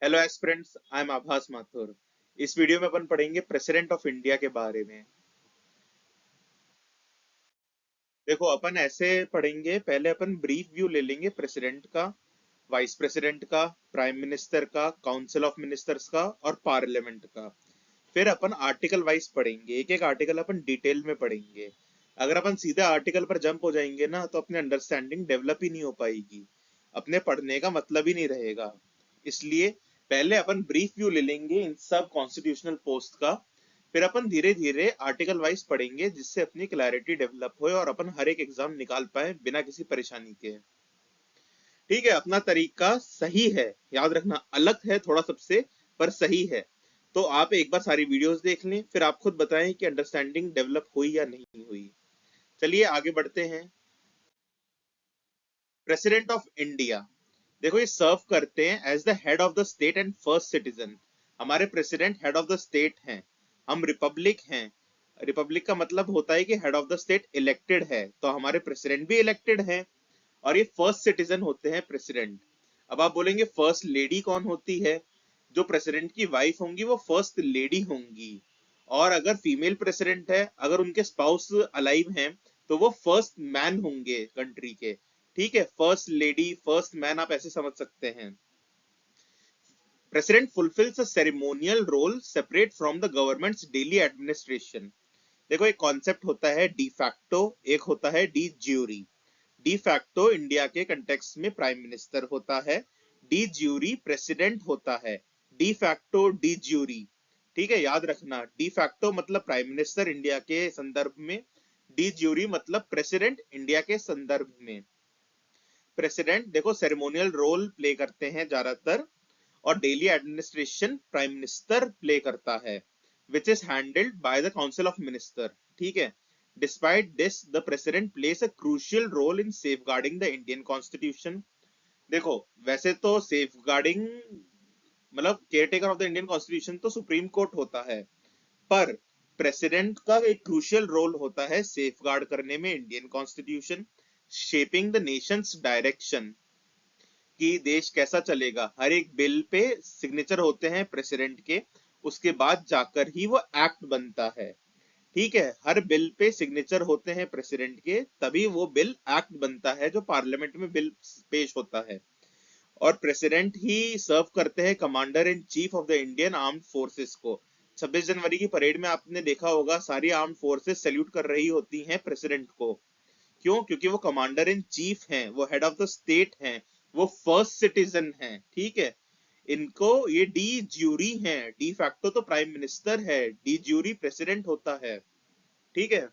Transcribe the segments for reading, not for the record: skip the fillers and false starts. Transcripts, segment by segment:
Hello aspirants, I am आभास माथुर। इस video में अपन पढ़ेंगे प्रेसिडेंट ऑफ इंडिया के बारे में। देखो, अपन ऐसे पढ़ेंगे। पहले अपन ब्रीफ व्यू ले लेंगे प्रेसिडेंट का, वाइस प्रेसिडेंट का, प्राइम मिनिस्टर का, काउंसिल ऑफ मिनिस्टर्स का और पार्लियामेंट का। फिर अपन आर्टिकल वाइज पढ़ेंगे, एक एक आर्टिकल अपन डिटेल में पढ़ेंगे। अगर अपन सीधे आर्टिकल पर जंप हो जाएंगे ना, तो अपने अंडरस्टैंडिंग डेवलप ही नहीं हो पाएगी, अपने पढ़ने का मतलब ही नहीं रहेगा। इसलिए पहले अपन ब्रीफ व्यू ले लेंगे इन सब कॉन्स्टिट्यूशनल पोस्ट का। फिर अपन धीरे धीरे आर्टिकल वाइज पढ़ेंगे, जिससे अपनी क्लैरिटी डेवलप हो और अपन हर एक एग्जाम निकाल पाए बिना किसी परेशानी के। ठीक है, अपना तरीका सही है, याद रखना, अलग है थोड़ा सबसे, पर सही है। तो आप एक बार सारी वीडियोस देख लें, फिर आप खुद बताएं कि अंडरस्टैंडिंग डेवलप हुई या नहीं हुई। चलिए आगे बढ़ते हैं। प्रेसिडेंट ऑफ इंडिया, देखो ये सर्व करते हैं as the head of the state and first citizen. हमारे president head of the state हैं। हम रिपब्लिक हैं। रिपब्लिक का मतलब होता है कि head of the state elected है, तो हमारे प्रेसिडेंट भी इलेक्टेड हैं। और ये फर्स्ट सिटीजन होते हैं प्रेसिडेंट। अब आप बोलेंगे फर्स्ट लेडी कौन होती है? जो प्रेसिडेंट की वाइफ होंगी वो फर्स्ट लेडी होंगी। और अगर फीमेल प्रेसिडेंट है, अगर उनके स्पाउस अलाइव हैं, तो वो फर्स्ट मैन होंगे कंट्री के। ठीक है, फर्स्ट लेडी फर्स्ट मैन आप ऐसे समझ सकते हैं। President fulfils a ceremonial role separate from the government's daily administration. देखो एक कॉन्सेप्ट होता है डी फैक्टो, एक होता है D jury. De facto India के कंटेक्स्ट में प्राइम मिनिस्टर होता है। डी ज्यूरी प्रेसिडेंट होता है। De facto D jury. ठीक है, याद रखना, डी फैक्टो मतलब प्राइम मिनिस्टर इंडिया के संदर्भ में, डी ज्यूरी मतलब प्रेसिडेंट इंडिया के संदर्भ में। प्रेसिडेंट देखो सेरेमोनियल रोल प्ले करते हैं ज्यादातर, और daily administration prime minister play करता है, which is handled by the council of minister. ठीक है, despite this the president plays a crucial role in safeguarding the Indian constitution. देखो, वैसे तो सेफगार्डिंग मतलब caretaker of the Indian constitution तो supreme court होता है, पर प्रेसिडेंट का एक क्रूशियल रोल होता है सेफगार्ड करने में Indian constitution, shaping the Nations direction, कि देश कैसा चलेगा। हर एक बिल पे सिग्नेचर होते हैं प्रेसिडेंट के, उसके बाद जाकर ही वो एक्ट बनता है। ठीक है, हर बिल पे सिग्नेचर होते हैं प्रेसिडेंट के, तभी वो बिल एक्ट बनता है जो पार्लियामेंट में बिल पेश होता है। और प्रेसिडेंट ही सर्व करते हैं commander in chief of the Indian armed forces को। 26 जनवरी की परेड में आपने देखा होगा, सारी आर्म्ड फोर्सेस सैल्यूट कर रही होती हैं प्रेसिडेंट को। क्यों? क्योंकि वो कमांडर इन चीफ हैं, वो हेड ऑफ द स्टेट हैं, वो फर्स्ट सिटीजन हैं। ठीक है, इनको ये डी ज्यूरी हैं। डी फैक्टो तो प्राइम मिनिस्टर है, डी ज्यूरी प्रेसिडेंट होता है। ठीक है,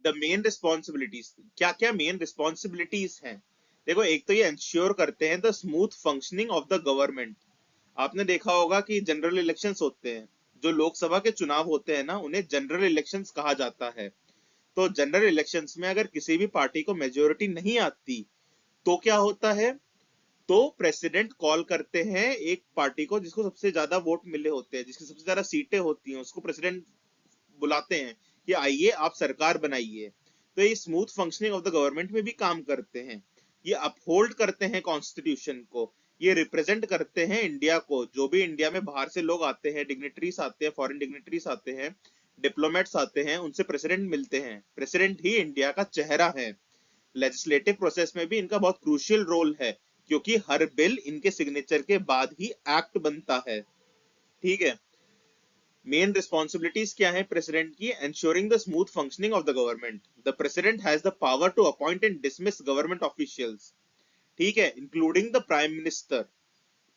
द मेन रिस्पॉन्सिबिलिटीज, क्या क्या मेन रिस्पॉन्सिबिलिटीज हैं? देखो, एक तो ये इंश्योर करते हैं the smooth functioning of the government. आपने देखा होगा कि जनरल इलेक्शंस होते हैं, जो लोकसभा के चुनाव होते हैं ना, उन्हें जनरल इलेक्शंस कहा जाता है। तो जनरल इलेक्शंस में अगर किसी भी पार्टी को मेजोरिटी नहीं आती, तो क्या होता है? तो प्रेसिडेंट कॉल करते हैं एक पार्टी को जिसको सबसे ज्यादा वोट मिले होते हैं, जिसकी सबसे ज्यादा सीटें होती हैं, उसको प्रेसिडेंट बुलाते हैं कि आइए आप सरकार बनाइए। तो ये smooth functioning of the government में भी काम करते हैं। ये अपहोल्ड करते हैं कॉन्स्टिट्यूशन को। ये रिप्रेजेंट करते हैं इंडिया को। जो भी इंडिया में बाहर से लोग आते हैं, डिग्नेटरीज आते हैं, फॉरेन डिग्नेटरीज आते हैं, डिप्लोमेट्स आते हैं, उनसे प्रेसिडेंट मिलते हैं। प्रेसिडेंट ही इंडिया का चेहरा है। लेजिस्लेटिव प्रोसेस में भी इनका बहुत क्रूशियल रोल है, क्योंकि हर बिल इनके सिग्नेचर के बाद ही एक्ट बनता है। ठीक है, मेन रिस्पॉन्सिबिलिटीज क्या है प्रेसिडेंट की? Ensuring the smooth functioning of the government. The president has the power to appoint and dismiss government officials. ठीक है, including the prime minister.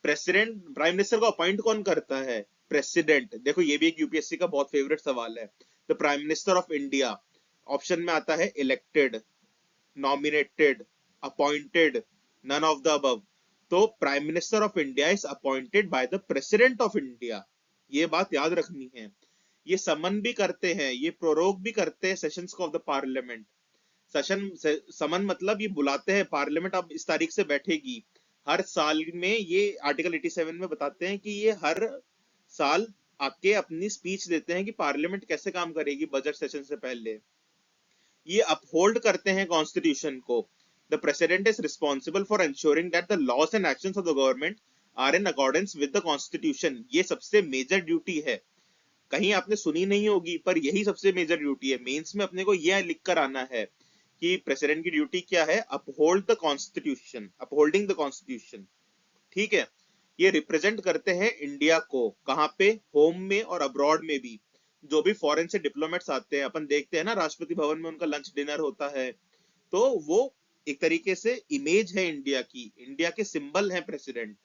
President, prime minister को अपॉइंट कौन करता है? प्रेसिडेंट। देखो ये भी एक यूपीएससी का बहुत फेवरेट सवाल है। The prime minister of India, option में आता है elected, nominated, appointed, none of the above. तो prime minister of India is appointed by the president of India. ये बात याद रखनी है। ये समन भी करते हैं, ये प्रोरोग भी करते हैं sessions of the parliament. Session summon मतलब ये बुलाते हैं, पार्लियामेंट अब इस तारीख से बैठेगी। हर साल में ये आर्टिकल 87 में बताते हैं कि ये हर साल आके अपनी स्पीच देते हैं कि पार्लियामेंट कैसे काम करेगी बजट सेशन से पहले। ये अपहोल्ड करते हैं कॉन्स्टिट्यूशन को। The president is responsible for ensuring that the laws and actions of the government are in accordance with the constitution. ये सबसे मेजर ड्यूटी है, कहीं आपने सुनी नहीं होगी पर यही सबसे मेजर ड्यूटी है। मेंस में अपने को यह लिख कर आना है कि प्रेसिडेंट की ड्यूटी क्या है, uphold the constitution, upholding the constitution. ठीक है, ये रिप्रेजेंट करते हैं इंडिया को, कहाँ पे, होम में और अब्रॉड में भी। जो भी फॉरेन से डिप्लोमेट्स आते हैं, अपन देखते हैं ना राष्ट्रपति भवन में उनका लंच डिनर होता है, तो वो एक तरीके से इमेज है इंडिया की, इंडिया के सिंबल है प्रेसिडेंट।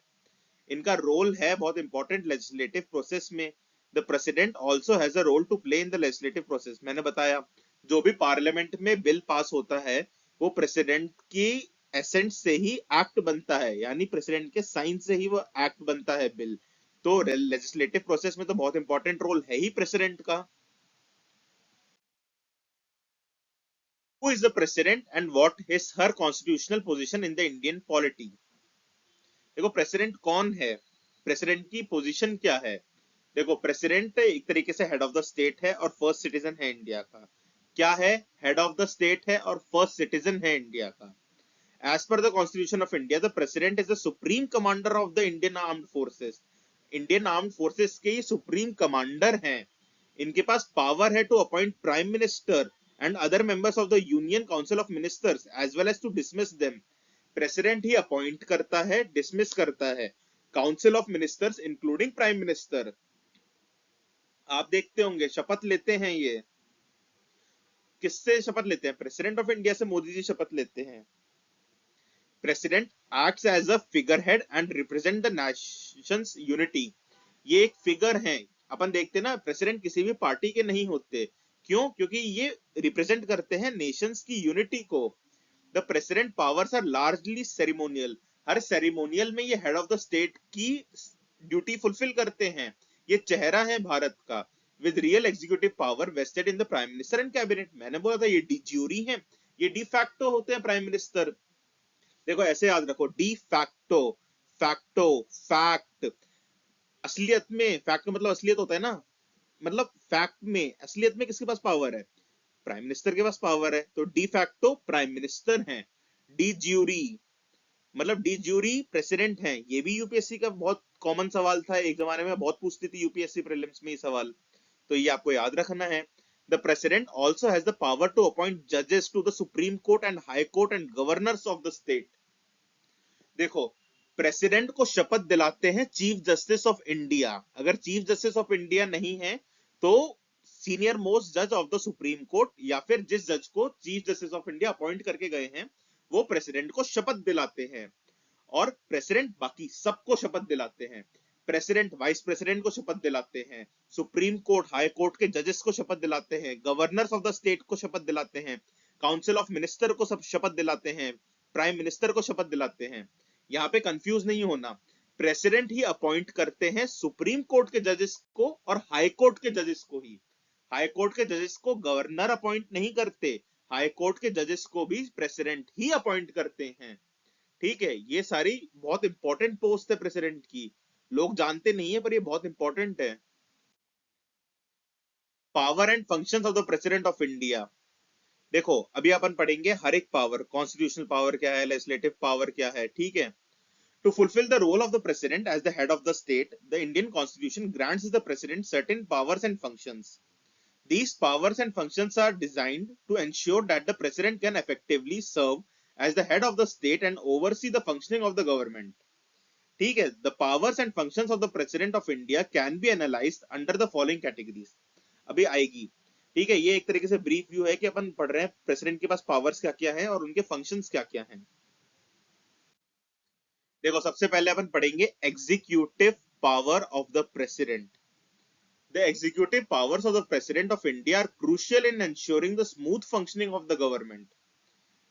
इनका रोल है बहुत इंपॉर्टेंट लेजिस्लेटिव प्रोसेस में। The president also has a role to play in the legislative process. मैंने बताया जो भी पार्लियामेंट में बिल पास होता है वो प्रेसिडेंट की एसेंट से ही एक्ट बनता है, यानी प्रेसिडेंट के साइन से ही वो एक्ट बनता है बिल। तो लेजिस्लेटिव प्रोसेस में तो बहुत इंपॉर्टेंट रोल है ही प्रेसिडेंट का। Who is the president and what is her constitutional position in the Indian polity? देखो प्रेसिडेंट कौन है, प्रेसिडेंट की पोजीशन क्या है। देखो प्रेसिडेंट एक तरीके से हेड ऑफ द स्टेट है और फर्स्ट सिटीजन है इंडिया का। क्या है, हेड ऑफ द स्टेट है और फर्स्ट सिटीजन है इंडिया का। As per the constitution of India the president is the supreme commander of the Indian armed forces. Indian armed forces के सुप्रीम कमांडर हैं। इनके पास पावर है to appoint prime minister and other members of the union council of ministers as well as to dismiss them. President ही appoint करता है, dismiss करता है council of ministers including prime minister. आप देखते होंगे शपथ लेते हैं ये, किससे शपथ लेते हैं, प्रेसिडेंट ऑफ इंडिया से मोदी जी शपथ लेते हैं। President acts as a figurehead and represent the nation's unity. ये एक फिगर है, अपन देखते हैं ना प्रेसिडेंट किसी भी पार्टी के नहीं होते, क्यों, क्योंकि ये रिप्रेजेंट करते हैं नेशंस की यूनिटी को। The president's powers are largely ceremonial. हर सेरेमोनियल में ये हेड ऑफ द स्टेट की ड्यूटी फुलफिल करते हैं। ये चेहरा है भारत का। With real executive power vested in the prime minister and cabinet. मैंने बोला था ये डी ज्यूरी है, ये डी फैक्टो होते हैं प्राइम मिनिस्टर। देखो ऐसे याद रखो, डी फैक्टो, फैक्टो, फैक्ट। असलियत में, फैक्ट मतलब असलियत होता है ना, मतलब फैक्ट में, असलियत में किसके पास पावर है, प्राइम मिनिस्टर के पास पावर है। तो डी फैक्टो प्राइम मिनिस्टर हैं। डी ज्यूरी मतलब डी ज्यूरी प्रेसिडेंट हैं। ये भी यूपीएससी का बहुत कॉमन सवाल था, एक जमाने में बहुत पूछती थी यूपीएससी प्रीलिम्स में ये सवाल, तो ये आपको याद रखना है। The president also has the power to appoint जजेस to the supreme court and high court and governors of the state. देखो प्रेसिडेंट को शपथ दिलाते हैं चीफ जस्टिस ऑफ इंडिया। अगर चीफ जस्टिस ऑफ इंडिया नहीं है तो सीनियर मोस्ट जज ऑफ द सुप्रीम कोर्ट या फिर जिस जज को chief justice of India appoint करके गए हैं वो प्रेसिडेंट को शपथ दिलाते हैं। और प्रेसिडेंट बाकी सबको शपथ दिलाते हैं। प्रेसिडेंट वाइस प्रेसिडेंट को शपथ दिलाते हैं, सुप्रीम कोर्ट हाई कोर्ट के जजेस को शपथ दिलाते हैं, गवर्नर्स ऑफ द स्टेट को शपथ दिलाते हैं, काउंसिल ऑफ मिनिस्टर को सब शपथ दिलाते हैं, प्राइम मिनिस्टर को शपथ दिलाते हैं। यहाँ पे कंफ्यूज नहीं होना, प्रेसिडेंट ही अपॉइंट करते हैं सुप्रीम कोर्ट के जजेस को और हाई कोर्ट के जजेस को ही। हाई कोर्ट के जजेस को गवर्नर अपॉइंट नहीं करते, हाई कोर्ट के जजेस को भी प्रेसिडेंट ही अपॉइंट करते हैं। ठीक है, ये सारी बहुत इंपॉर्टेंट पोस्ट है प्रेसिडेंट की, लोग जानते नहीं है पर ये बहुत इंपॉर्टेंट है। Power and functions of the president of India. देखो अभी अपन पढ़ेंगे हर एक पावर, कॉन्स्टिट्यूशनल पावर क्या है, लेजिस्लेटिव पावर क्या है। ठीक है, to fulfill the role of the president as the head of the state, the Indian constitution grants the president certain powers and functions. These powers and functions are designed to ensure that the president can effectively serve as the head of the state and oversee the functioning of the government. ठीक है, the powers and functions of the president of India can be analyzed under the following categories. अभी आएगी। ठीक है, ये एक तरीके से ब्रीफ व्यू है कि अपन पढ़ रहे हैं प्रेसिडेंट के पास पावर्स क्या क्या है और उनके फंक्शंस क्या क्या हैं। देखो सबसे पहले अपन पढ़ेंगे executive power of the president. The executive powers of the president of India are crucial in ensuring the smooth functioning of the government.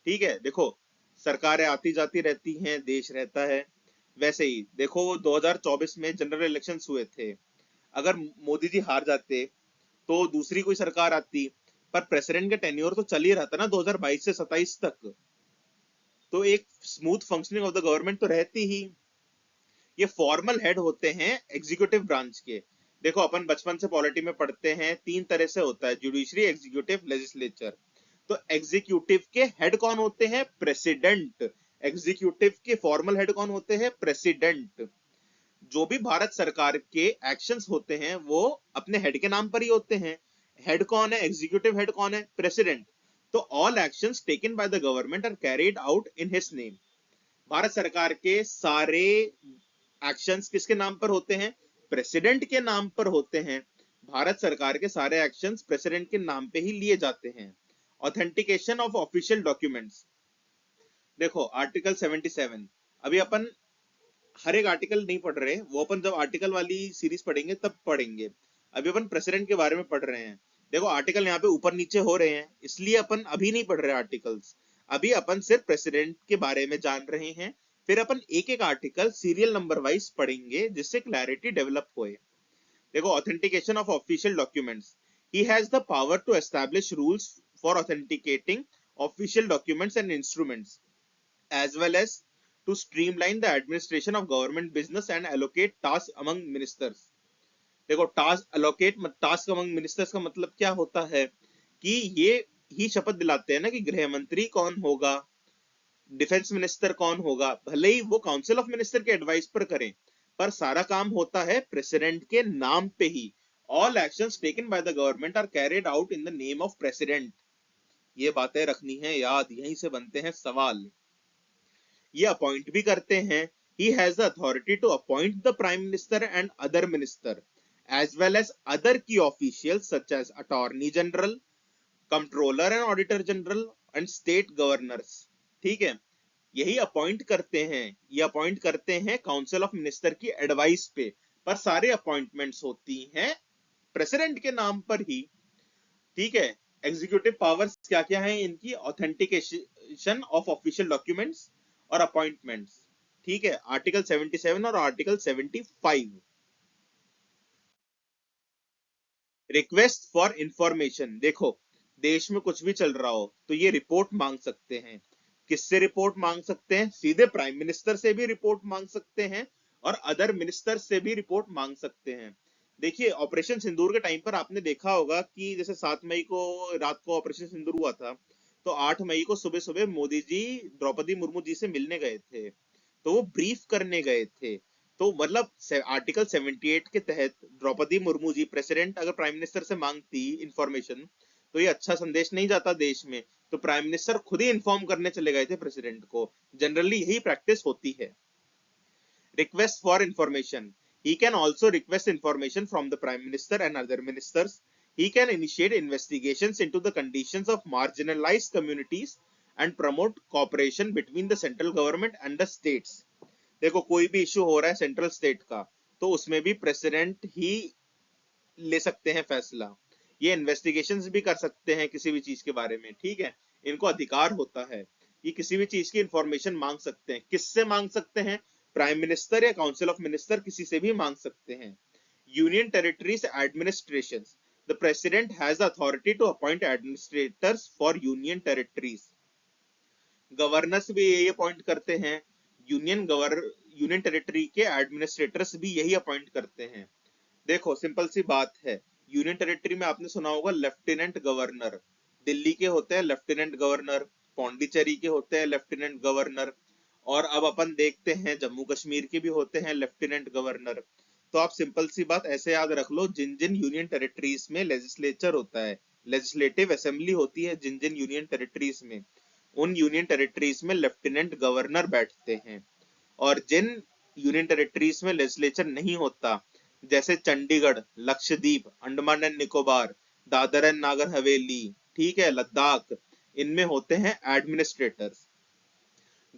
ठीक है, देखो सरकारें आती जाती रहती हैं, देश रहता है, वैसे ही देखो 2024 में जनरल इलेक्शंस हुए थे, अगर मोदी जी हार जाते तो दूसरी कोई सरकार आती, पर प्रेसिडेंट का टेन्योर तो चल ही रहा था ना 2022 से 27 तक, तो एक smooth functioning of the government तो रहती ही। ये फॉर्मल हेड होते हैं एग्जीक्यूटिव ब्रांच के। देखो अपन बचपन से पॉलिटी में पढ़ते हैं, तीन तरह से होता है, जुडिशरी, एग्जीक्यूटिव, लेजिस्लेचर। तो एग्जीक्यूटिव के हेड कौन होते हैं? प्रेसिडेंट। एग्जीक्यूटिव के फॉर्मल हेड कौन होते हैं? प्रेसिडेंट। जो भी भारत सरकार के एक्शंस होते हैं वो अपने हेड के नाम पर ही होते हैं। हेड कौन है? एग्जीक्यूटिव हेड कौन है? प्रेसिडेंट। तो all actions taken by the government are carried out in his name. Bharat सरकार के सारे एक्शंस किसके नाम पर होते हैं? प्रेसिडेंट के नाम पर होते हैं। भारत सरकार के सारे एक्शंस प्रेसिडेंट के नाम पे ही लिए जाते हैं। Authentication of official documents. देखो आर्टिकल 77, अभी अपन हर एक आर्टिकल नहीं पढ़ रहे, वो अपन जब आर्टिकल वाली सीरीज पढ़ेंगे तब पढ़ेंगे। अभी अपन प्रेसिडेंट के बारे में पढ़ रहे हैं। देखो आर्टिकल यहाँ पे ऊपर नीचे हो रहे हैं, इसलिए अपन अभी नहीं पढ़ रहे आर्टिकल्स। अभी अपन सिर्फ प्रेसिडेंट के बारे में जान रहे हैं। फिर अपन एक एक आर्टिकल सीरियल नंबर वाइज पढ़ेंगे जिससे क्लैरिटी डेवलप होए। देखो authentication of official documents. He has the power to establish rules for authenticating official documents and instruments as well as to streamline the administration of government business and allocate tasks among ministers। देखो task among ministers का मतलब क्या होता है कि ये ही शपथ दिलाते हैं ना कि गृह मंत्री कौन होगा, डिफेंस मिनिस्टर कौन होगा, भले ही वो काउंसिल ऑफ मिनिस्टर के एडवाइस पर करें, पर सारा काम होता है प्रेसिडेंट के नाम पे ही। All actions taken by the government are carried out in the name of president. ये बातें रखनी है याद, यहीं से बनते हैं सवाल। ये अपॉइंट भी करते हैं। He has the authority to appoint the prime minister and other minister as well as other key officials such as attorney general, comptroller and auditor general and state governors। ठीक है, यही अपॉइंट करते हैं, ये appoint करते हैं council of minister की advice पे, पर सारे अपॉइंटमेंट्स होती हैं प्रेसिडेंट के नाम पर ही। ठीक है, एग्जीक्यूटिव पावर्स क्या क्या है इनकी? ऑथेंटिकेशन ऑफ ऑफिशियल डॉक्यूमेंट्स और अपॉइंटमेंट्स। ठीक है, आर्टिकल 77 और आर्टिकल 75। Request for information. देखो देश में कुछ भी चल रहा हो तो ये रिपोर्ट मांग सकते हैं। किससे रिपोर्ट मांग सकते हैं? सीधे प्राइम मिनिस्टर से भी रिपोर्ट मांग सकते हैं और अदर मिनिस्टर से भी रिपोर्ट मांग सकते हैं। देखिए ऑपरेशन सिंदूर के टाइम पर आपने देखा होगा कि जैसे 7 मई को रात को ऑपरेशन सिंदूर हुआ था, तो 8 मई को सुबह सुबह मोदी जी द्रौपदी मुर्मू जी से मिलने गए थे, तो वो ब्रीफ करने गए थे। तो मतलब आर्टिकल 78 के तहत द्रौपदी मुर्मू जी, प्रेसिडेंट अगर प्राइम मिनिस्टर से मांगती इंफॉर्मेशन तो ये अच्छा संदेश नहीं जाता देश में, तो प्राइम मिनिस्टर खुद ही इन्फॉर्म करने चले गए थे प्रेसिडेंट को। जनरली यही प्रैक्टिस होती है। Request for information. He can also request information from the Prime Minister and other ministers. He can initiate investigations into the conditions of marginalized communities and promote cooperation between the central government and the states। देखो कोई भी issue हो रहा है central state का, तो उसमें भी प्रेसिडेंट ही ले सकते हैं फैसला। ये इन्वेस्टिगेशंस भी कर सकते हैं किसी भी चीज के बारे में। ठीक है, इनको अधिकार होता है, ये किसी भी चीज की इंफॉर्मेशन मांग सकते हैं। किससे मांग सकते हैं? प्राइम मिनिस्टर या काउंसिल ऑफ मिनिस्टर, किसी से भी मांग सकते हैं। Union territories administration. The president has the authority to appoint administrators for union territories. Governors भी यही अपॉइंट करते हैं। यूनियन टेरिटरी के एडमिनिस्ट्रेटर्स भी यही अपॉइंट करते हैं। देखो सिंपल सी बात है, यूनियन टेरिटरी में आपने सुना होगा लेफ्टिनेंट गवर्नर। दिल्ली के होते हैं लेफ्टिनेंट गवर्नर, पौंडीचेरी के होते हैं लेफ्टिनेंट गवर्नर, और अब अपन देखते हैं जम्मू कश्मीर के भी होते हैं लेफ्टिनेंट गवर्नर। तो आप सिंपल सी बात ऐसे याद रख लो, जिन जिन यूनियन टेरिटरीज में लेजिस्लेचर होता है, लेजिस्लेटिव असेंबली होती है जिन जिन यूनियन टेरिटरीज में, उन यूनियन टेरिटरीज में लेफ्टिनेंट गवर्नर बैठते हैं। और जिन यूनियन टेरिटरीज में लेजिस्लेचर नहीं होता, जैसे चंडीगढ़, लक्षद्वीप, अंडमान एंड निकोबार, दादर एंड नागर हवेली, ठीक है, लद्दाख, इनमें होते हैं एडमिनिस्ट्रेटर्स।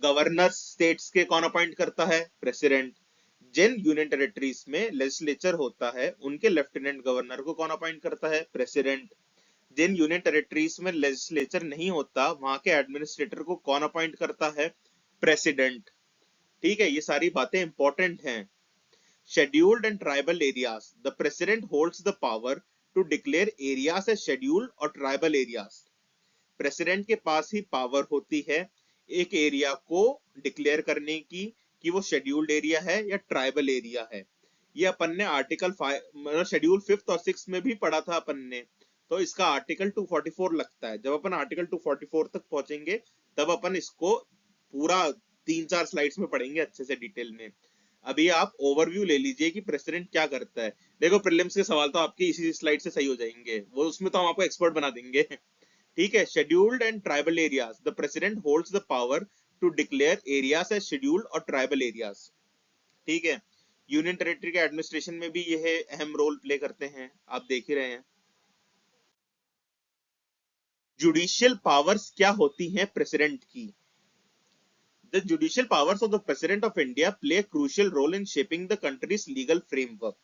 गवर्नर स्टेट्स के कौन अपॉइंट करता है? प्रेसिडेंट। जिन यूनियन टेरिटरीज में लेजिस्लेचर होता है उनके लेफ्टिनेंट गवर्नर को कौन अपॉइंट करता है? प्रेसिडेंट। जिन यूनियन टेरिटरीज में लेजिस्लेचर नहीं होता वहां के एडमिनिस्ट्रेटर को कौन अपॉइंट करता है? प्रेसिडेंट। ठीक है, ये सारी बातें इंपॉर्टेंट हैं। Scheduled and tribal areas. The president holds the power to declare areas as scheduled और ट्राइबल एरियाज। प्रेसिडेंट के पास ही पावर होती है एक एरिया को डिक्लेयर करने की कि वो शेड्यूल्ड एरिया है या ट्राइबल एरिया है। ये अपन ने आर्टिकल 5 मतलब शेड्यूल 5th और 6th में भी पढ़ा था अपन ने। तो इसका आर्टिकल 244 लगता है। जब अपन आर्टिकल 244 तक पहुंचेंगे तब अपन इसको पूरा 3-4 स्लाइड्स में पढ़ेंगे अच्छे से डिटेल में। अभी आप ओवरव्यू ले लीजिए कि प्रेसिडेंट क्या करता है। देखो प्रीलिम्स के सवाल तो आपके इसी स्लाइड से सही हो जाएंगे, वो उसमें तो हम आपको एक्सपर्ट बना देंगे। ठीक है, scheduled and tribal areas, the president holds the power to declare areas as scheduled और ट्राइबल एरियाज। ठीक है, यूनियन टेरिटरी के एडमिनिस्ट्रेशन में भी यह अहम रोल प्ले करते हैं, आप देख ही रहे हैं। जुडिशियल पावर्स क्या होती हैं प्रेसिडेंट की? The judicial powers of the President of India play a crucial role in shaping the country's legal framework.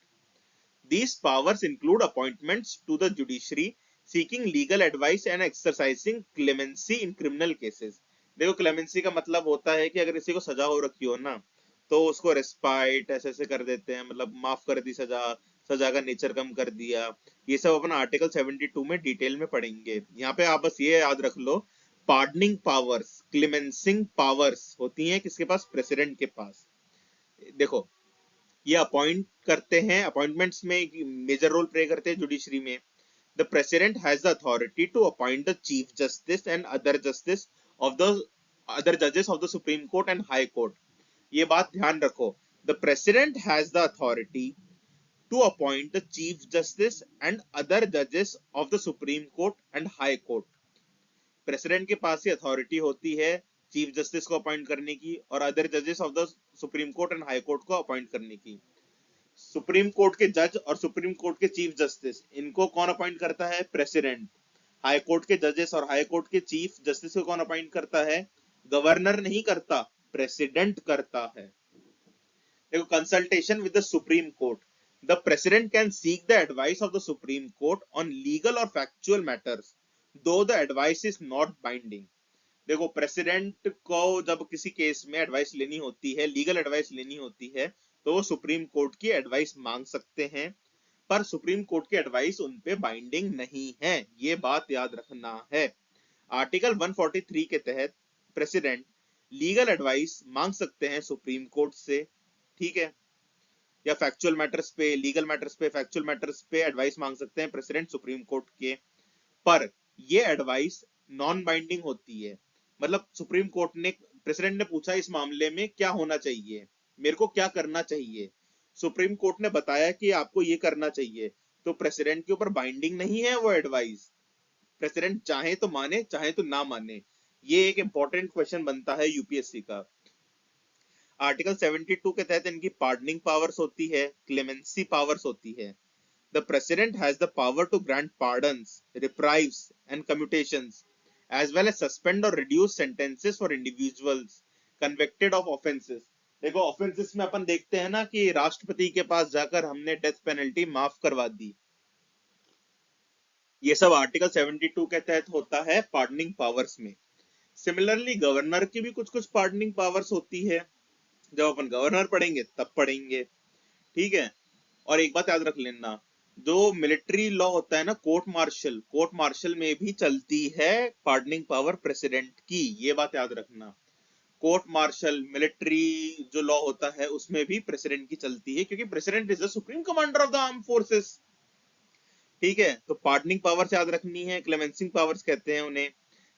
These powers include appointments to the judiciary, seeking legal advice and exercising clemency in criminal cases. देखो clemency का मतलब होता है कि अगर किसी को सजा हो रखी हो ना, तो उसको रेस्पाइट ऐसे ऐसे कर देते हैं, मतलब माफ कर दी सजा, सजा का नेचर कम कर दिया। ये सब अपन आर्टिकल 72 में डिटेल में पढ़ेंगे। यहाँ पे आप बस ये याद रख लो, पार्डनिंग पावर्स, क्लेमेंसिंग पावर्स होती हैं किसके पास? प्रेसिडेंट के पास। देखो ये अपॉइंट करते हैं, अपॉइंटमेंट्स में मेजर रोल प्ले करते हैं जुडिशरी में। The president has the authority to appoint the chief justice and other justice of the other जजेस of the supreme court and high court. ये बात ध्यान रखो, the president has the authority to appoint the chief justice and other जजेस of the supreme court and high court. President के पास ही authority होती है चीफ जस्टिस को अपॉइंट करने की और अदर जजेस of the supreme court and high court को अपॉइंट करने की। सुप्रीम कोर्ट के जज और सुप्रीम कोर्ट के चीफ जस्टिस, इनको कौन अपॉइंट करता है? प्रेसिडेंट। हाई कोर्ट के जजेस और हाई कोर्ट के चीफ जस्टिस को कौन अपॉइंट करता है? गवर्नर नहीं करता, प्रेसिडेंट करता है। देखो consultation with the supreme court, the president can seek the advice of the supreme court on legal और फैक्चुअल मैटर्स दो the advice is not binding. देखो प्रेसिडेंट को जब किसी केस में एडवाइस लेनी होती है, लीगल एडवाइस लेनी होती है, तो वो सुप्रीम कोर्ट की एडवाइस मांग सकते हैं, पर सुप्रीम कोर्ट की एडवाइस उन पे बाइंडिंग नहीं है, ये बात याद रखना है। आर्टिकल 143 के तहत प्रेसिडेंट लीगल एडवाइस मांग सकते हैं सुप्रीम कोर्ट से, ठीक है, या फैक्चुअल मैटर्स पे, लीगल मैटर्स पे, फैक्चुअल मैटर्स पे एडवाइस मांग सकते हैं प्रेसिडेंट सुप्रीम कोर्ट के, पर ये एडवाइस नॉन बाइंडिंग होती है। मतलब सुप्रीम कोर्ट ने, प्रेसिडेंट ने पूछा इस मामले में क्या होना चाहिए, मेरे को क्या करना चाहिए, सुप्रीम कोर्ट ने बताया कि आपको ये करना चाहिए, तो प्रेसिडेंट के ऊपर बाइंडिंग नहीं है वो एडवाइस। प्रेसिडेंट चाहे तो माने, चाहे तो ना माने। ये एक इंपॉर्टेंट क्वेश्चन बनता है यूपीएससी का। आर्टिकल 72 के तहत इनकी पार्डनिंग पावर्स होती है, क्लेमेंसी पावर्स होती है। The President has the power to grant pardons, reprieves, and commutations, as well as suspend or reduce sentences for individuals convicted of offences. देखो ऑफेंसेस में अपन देखते हैं ना कि राष्ट्रपति के पास जाकर हमने डेथ पेनल्टी माफ करवा दी, ये सब आर्टिकल 72 के तहत होता है पार्डनिंग पावर्स में। सिमिलरली गवर्नर की भी कुछ कुछ पार्डनिंग पावर्स होती है, जब अपन गवर्नर पढ़ेंगे तब पढ़ेंगे, ठीक है। और एक बात याद रख लेना, जो मिलिट्री लॉ होता है ना, कोर्ट मार्शल, कोर्ट मार्शल में भी चलती है पार्डनिंग पावर प्रेसिडेंट की, ये बात याद रखना। कोर्ट मार्शल, मिलिट्री जो लॉ होता है उसमें भी प्रेसिडेंट की चलती है, क्योंकि president is the supreme commander of the arm forces, ठीक है। तो पार्डनिंग पावर्स याद रखनी है, क्लेमेंसिंग पावर्स कहते हैं उन्हें।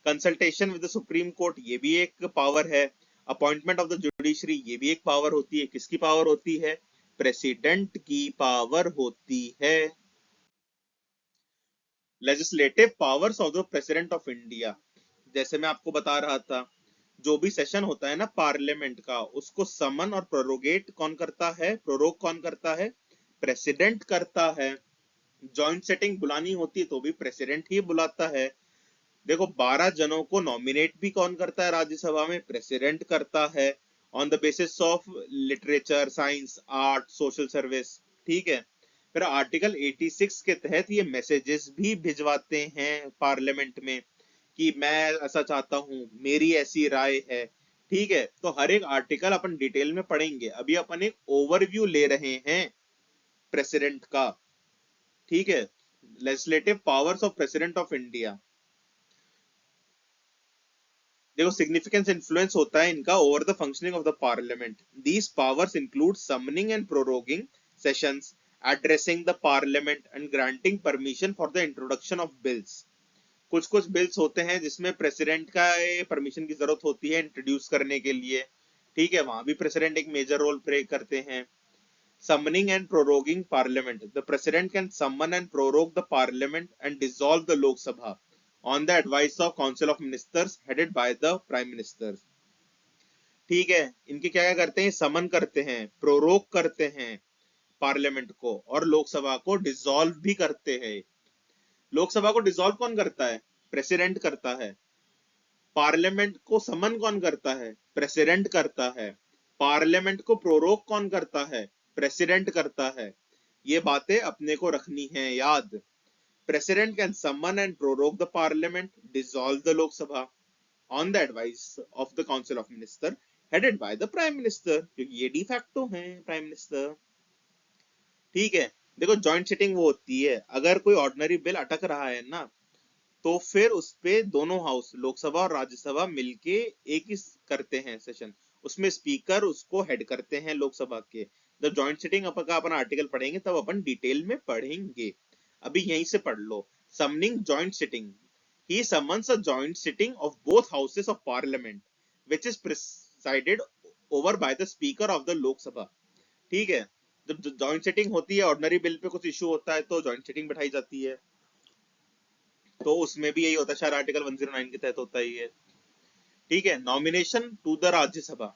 Consultation with the supreme court, ये भी एक पावर है। अपॉइंटमेंट ऑफ द जुडिशरी, ये भी एक पावर होती है। किसकी पावर होती है? प्रेसिडेंट की पावर होती है। Legislative powers of the president of India, जैसे मैं आपको बता रहा था, जो भी सेशन होता है ना पार्लियामेंट का, उसको समन और प्रोरोगेट कौन करता है? प्रोरोग कौन करता है? प्रेसिडेंट करता है। जॉइंट सेटिंग बुलानी होती है तो भी प्रेसिडेंट ही बुलाता है। देखो 12 जनों को नॉमिनेट भी कौन करता है राज्यसभा में? प्रेसिडेंट करता है, on the basis of literature, science, art, social service, ठीक है। फिर आर्टिकल 86 के तहत ये मैसेजेस भी भिजवाते हैं पार्लियामेंट में कि मैं ऐसा चाहता हूं, मेरी ऐसी राय है, ठीक है। तो हर एक आर्टिकल अपन डिटेल में पढ़ेंगे, अभी अपन एक ओवरव्यू ले रहे हैं प्रेसिडेंट का, ठीक है। Legislative powers of president of India, देखो सिग्निफिकेंस इन्फ्लुएंस होता है इनका over the functioning of the parliament. These powers include summoning and proroguing sessions, addressing the parliament and granting permission for the introduction of bills. कुछ कुछ bills होते हैं जिसमें president का परमिशन की जरूरत होती है इंट्रोड्यूस करने के लिए, ठीक है, वहां भी प्रेसिडेंट एक मेजर रोल प्ले करते हैं। Summoning and proroguing parliament. The president can summon and prorogue the parliament and dissolve the Lok Sabha on the advice of council of ministers headed by the prime minister. ठीक है, इनके क्या क्या करते हैं, समन करते हैं, प्रोरोग करते हैं पार्लियामेंट को, और लोकसभा को डिसॉल्व भी करते हैं। लोकसभा को डिसॉल्व कौन करता है? प्रेसिडेंट करता है। पार्लियामेंट को समन कौन करता है? प्रेसिडेंट करता है। पार्लियामेंट को प्रोरोग कौन करता है? प्रेसिडेंट करता है। ये बातें अपने को रखनी है याद। President can summon and prorogue the parliament, dissolve the Lok Sabha on the advice of the council of minister headed by the prime minister, क्योंकि ये डिफैक्टो है प्राइम मिनिस्टर। ठीक है, देखो जॉइंट सिटिंग वो होती है, अगर कोई ऑर्डिनरी बिल अटक रहा है ना, तो फिर उसपे दोनों हाउस लोकसभा और राज्यसभा मिलके एक ही करते हैं सेशन, उसमें स्पीकर उसको हेड करते हैं लोकसभा के। जब जॉइंट सिटिंग का अपन आर्टिकल पढ़ेंगे तब अपन डिटेल में पढ़ेंगे, अभी यहीं से पढ़ लो। Summoning joint sitting, he summons a joint sitting of both houses of parliament which is presided over by the speaker of the Lok Sabha. ठीक है, जब जॉइंट सिटिंग होती है, ऑर्डिनरी बिल पे कुछ इशू होता है तो जॉइंट सिटिंग बैठाई जाती है, तो उसमें भी यही होता है, शायद आर्टिकल 109 के तहत होता ही है। ठीक है, nomination to the Rajya Sabha,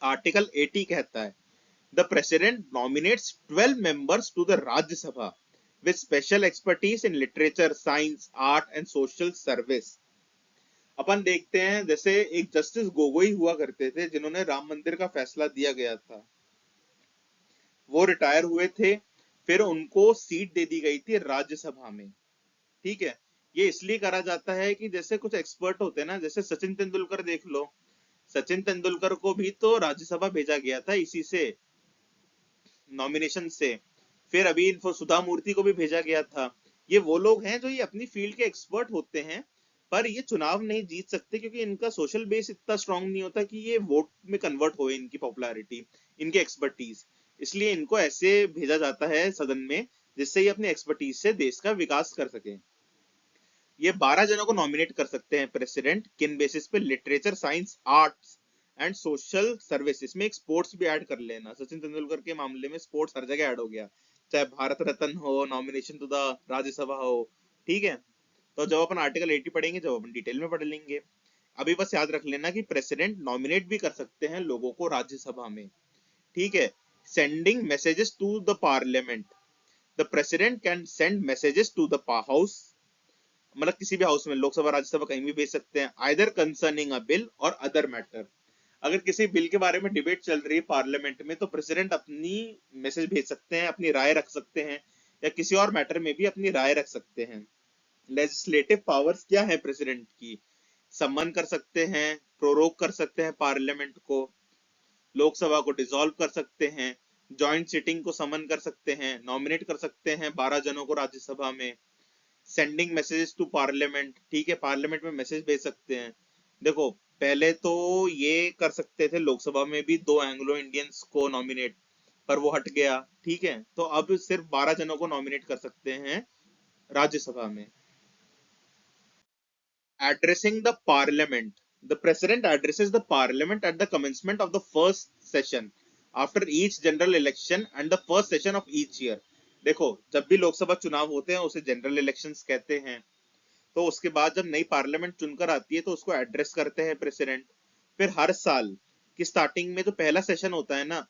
article 80 कहता है the president nominates 12 members to the Rajya Sabha with special expertise in literature, science, art and social service. अपन देखते हैं जैसे एक जस्टिस गोगोई हुआ करते थे जिन्होंने राम मंदिर का फैसला दिया गया था, वो रिटायर हुए थे, फिर उनको सीट दे दी गई थी राज्यसभा में। ठीक है, ये इसलिए करा जाता है कि जैसे कुछ एक्सपर्ट होते हैं ना, जैसे सचिन तेंदुलकर देख लो, सचिन तेंदुलकर को भी तो राज्यसभा भेजा गया था इसी से, नॉमिनेशन से। फिर अभी इनको सुधा मूर्ति को भी भेजा गया था। ये वो लोग हैं जो ये अपनी फील्ड के एक्सपर्ट होते हैं, पर ये चुनाव नहीं जीत सकते क्योंकि इनका सोशल बेस इतना स्ट्रांग नहीं होता कि ये वोट में कन्वर्ट हो, इनकी पॉपुलैरिटी, इनकी एक्सपर्टीज, इसलिए इनको ऐसे भेजा जाता है सदन में जिससे ये अपनी एक्सपर्टीज से देश का विकास कर सके। ये 12 जनों को नॉमिनेट कर सकते हैं प्रेसिडेंट, किन बेसिस पे? Literature, science, arts and social service. इसमें एक स्पोर्ट्स भी ऐड कर लेना, सचिन तेंदुलकर के मामले में स्पोर्ट्स हर जगह ऐड हो गया, चाहे भारत रत्न हो, नॉमिनेशन टू द राज्यसभा हो। ठीक है, तो जब अपन आर्टिकल 80 पढ़ेंगे, जब अपन डिटेल में पढ़ लेंगे, अभी बस याद रख लेना कि प्रेसिडेंट नॉमिनेट भी कर सकते हैं लोगों को राज्यसभा में। ठीक है, sending messages to the parliament, the president can send messages to the house, मतलब किसी भी हाउस में, लोकसभा राज्यसभा कहीं भी भेज सकते हैं, आइदर कंसर्निंग अ बिल और अदर मैटर। अगर किसी बिल के बारे में डिबेट चल रही है पार्लियामेंट में तो प्रेसिडेंट अपनी मैसेज भेज सकते हैं, अपनी राय रख सकते हैं, या किसी और मैटर में भी अपनी राय रख सकते हैं। लेजिस्लेटिव पावर्स क्या है प्रेसिडेंट की? सम्मन कर सकते हैं, प्रोरोग कर सकते हैं पार्लियामेंट को, लोकसभा को डिसॉल्व कर सकते हैं, जॉइंट सिटिंग को समन कर सकते हैं, नॉमिनेट कर सकते हैं 12 जनों को राज्यसभा में, सेंडिंग मैसेजेस टू पार्लियामेंट, ठीक है, पार्लियामेंट में मैसेज भेज सकते हैं। देखो पहले तो ये कर सकते थे लोकसभा में भी 2 एंग्लो इंडियंस को नॉमिनेट, पर वो हट गया। ठीक है, तो अब सिर्फ 12 जनों को नॉमिनेट कर सकते हैं राज्यसभा में। Addressing the parliament, the president addresses the parliament at the commencement of the first session after each general election and the first session of each year। देखो जब भी लोकसभा चुनाव होते हैं उसे जनरल इलेक्शंस कहते हैं, तो उसके बाद जब नई पार्लियामेंट चुनकर आती है तो उसको एड्रेस करते हैं प्रेसिडेंट। फिर हर साल की स्टार्टिंग में जो पहला सेशन होता है ना,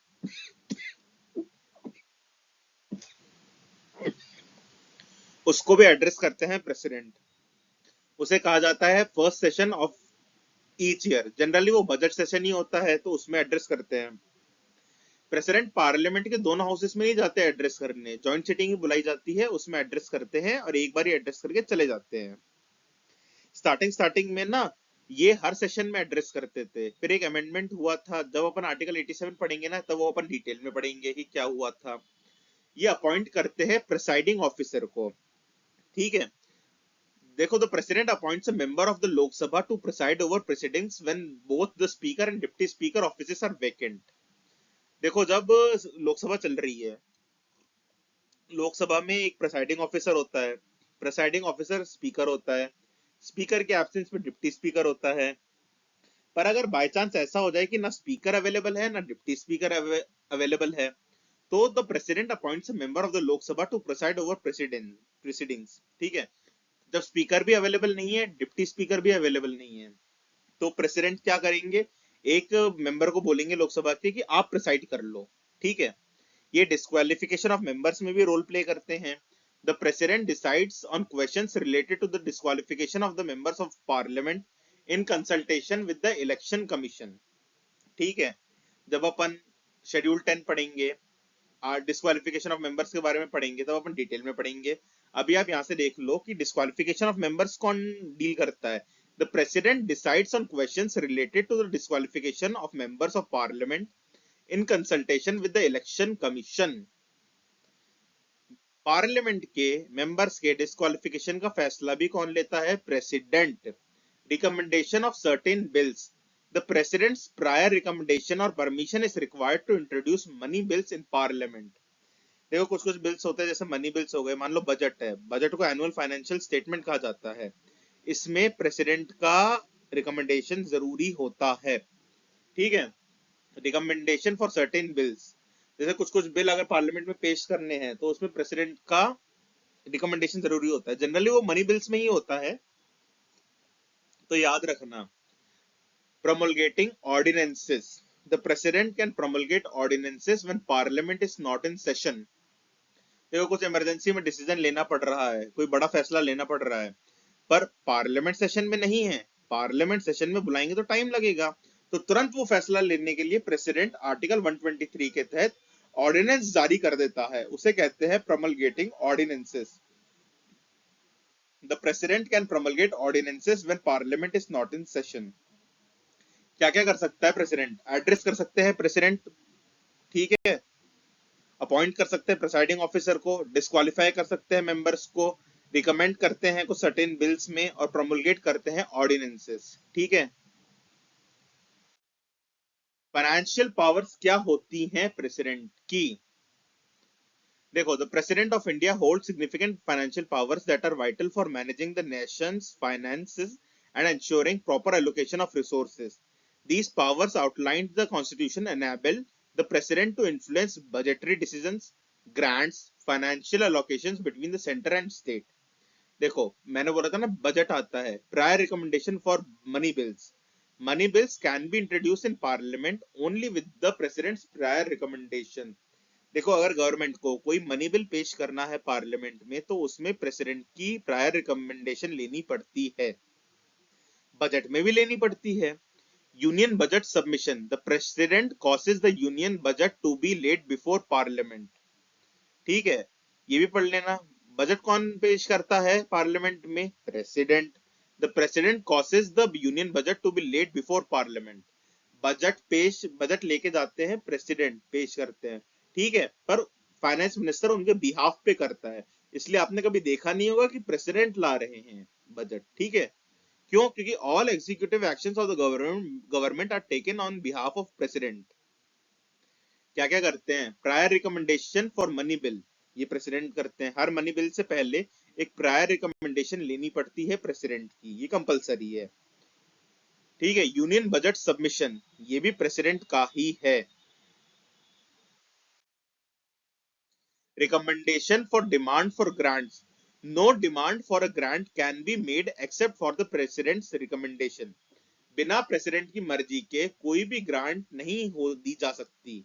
उसको भी एड्रेस करते हैं प्रेसिडेंट, उसे कहा जाता है first session of each year. Generally वो बजट सेशन ही होता है तो उसमें एड्रेस करते हैं। प्रेसिडेंट पार्लियामेंट के दोनों हाउसेस में नहीं जाते एड्रेस करने, जॉइंट सिटिंग ही बुलाई जाती है, उसमें एड्रेस करते हैं और एक बार ही एड्रेस करके चले जाते हैं। स्टार्टिंग में ना ये हर सेशन में एड्रेस करते थे, फिर एक अमेंडमेंट हुआ था, जब अपन आर्टिकल 87 पढ़ेंगे ना तब वो अपन डिटेल में पढ़ेंगे कि क्या हुआ था। ये अपॉइंट करते हैं प्रिसाइडिंग ऑफिसर को। ठीक है, देखो the president appoints a member of the Lok Sabha to preside over presidents when both the speaker and deputy speaker offices are vacant. देखो जब लोकसभा चल रही है लोकसभा में एक प्रेसाइडिंग ऑफिसर होता है, प्रेसाइडिंग ऑफिसर स्पीकर होता है, स्पीकर के एब्सेंस में डिप्टी स्पीकर होता है। पर अगर बाय चांस ऐसा हो जाए कि ना स्पीकर अवेलेबल है ना डिप्टी स्पीकर अवेलेबल है, तो the president appoints a member of the Lok Sabha to preside over proceedings. ठीक है, जब स्पीकर भी अवेलेबल नहीं है, डिप्टी स्पीकर भी अवेलेबल नहीं है, तो प्रेसिडेंट क्या करेंगे, एक मेंबर को बोलेंगे लोकसभा के कि आप प्रेसाइड कर लो। ठीक है, ये डिस्क्वालिफिकेशन ऑफ मेंबर्स में भी रोल प्ले करते हैं। The president decides on questions related to the disqualification of the members of parliament in consultation with the election commission. ठीक है, जब अपन शेड्यूल 10 पढ़ेंगे, डिस्क्वालिफिकेशन ऑफ मेंबर्स के बारे में पढ़ेंगे, तब अपन डिटेल में पढ़ेंगे। अभी आप यहाँ से देख लो कि डिस्क्वालिफिकेशन ऑफ मेंबर्स कौन डील करता है। The president decides on questions related to the disqualification of members of parliament in consultation with the election commission. Parliament के मेंबर्स के डिस्क्वालिफिकेशन का फैसला भी कौन लेता है, president. Recommendation of certain bills, the president's prior recommendation और permission is required to introduce money bills in parliament. देखो कुछ कुछ बिल्स होते हैं, जैसे मनी बिल्स हो गए, मान लो बजट है, बजट को एनुअल फाइनेंशियल स्टेटमेंट कहा जाता है, इसमें प्रेसिडेंट का रिकमेंडेशन जरूरी होता है। ठीक है, रिकमेंडेशन फॉर सर्टेन बिल्स, जैसे कुछ कुछ बिल अगर पार्लियामेंट में पेश करने हैं तो उसमें प्रेसिडेंट का रिकमेंडेशन जरूरी होता है, जनरली वो मनी बिल्स में ही होता है, तो याद रखना। promulgating ordinances, the president can promulgate ordinances when parliament is not in session। देखो कुछ इमरजेंसी में डिसीजन लेना पड़ रहा है, कोई बड़ा फैसला लेना पड़ रहा है, पर पार्लियामेंट सेशन में नहीं है, पार्लियामेंट सेशन में बुलाएंगे तो टाइम लगेगा, तो तुरंत वो फैसला लेने के लिए प्रेसिडेंट आर्टिकल 123 के तहत ऑर्डिनेंस जारी कर देता है, उसे कहते हैं promulgating ordinances। The president can promulgate ordinances when parliament is not in session। क्या क्या कर सकता है प्रेसिडेंट, एड्रेस कर सकते हैं प्रेसिडेंट, ठीक है, अपॉइंट कर सकते हैं प्रेसाइडिंग ऑफिसर को, डिस्क्वालीफाई कर सकते हैं मेंबर्स को, रिकमेंड करते हैं कुछ सर्टेन बिल्स में, और प्रोमुलगेट करते हैं ऑर्डिनेंसेस। ठीक है, फाइनेंशियल पावर्स क्या होती हैं प्रेसिडेंट की। देखो, the president of India hold significant financial powers that are vital for managing the nation's finances and ensuring proper allocation of resources। These powers outlined the constitution enable the president to influence budgetary decisions, grants, financial allocations between the center and state। देखो मैंने बोला था ना, budget आता है, prior recommendation for money bills, money bills can be introduce in parliament only with the president's prior recommendation. देखो अगर government को कोई मनी बिल पेश करना है पार्लियामेंट में, तो उसमें प्रेसिडेंट की प्रायर रिकमेंडेशन लेनी पड़ती है, बजट में भी लेनी पड़ती है। Union budget submission, the president causes the union budget to be laid before parliament. ठीक है, ये भी पढ़ लेना, बजट कौन पेश करता है पार्लियामेंट में, president. The president causes the union budget to be laid before parliament, budget लेके जाते हैं, प्रेसिडेंट पेश करते हैं। ठीक है, पर फाइनेंस मिनिस्टर उनके बिहाफ पे करता है, इसलिए आपने कभी देखा नहीं होगा कि प्रेसिडेंट ला रहे हैं बजट। ठीक है, क्यों, क्योंकि all executive actions of the government are taken on behalf of president. क्या क्या करते हैं, prior recommendation for money bill, ये प्रेसिडेंट करते हैं, हर मनी बिल से पहले एक प्रायर रिकमेंडेशन लेनी पड़ती है प्रेसिडेंट की, ये कंपलसरी है। ठीक है, यूनियन बजट सबमिशन, ये भी प्रेसिडेंट का ही है। Recommendation for demand for grants, no demand for a grant can be made except for the president's recommendation. बिना प्रेसिडेंट की मर्जी के कोई भी ग्रांट नहीं हो दी जा सकती।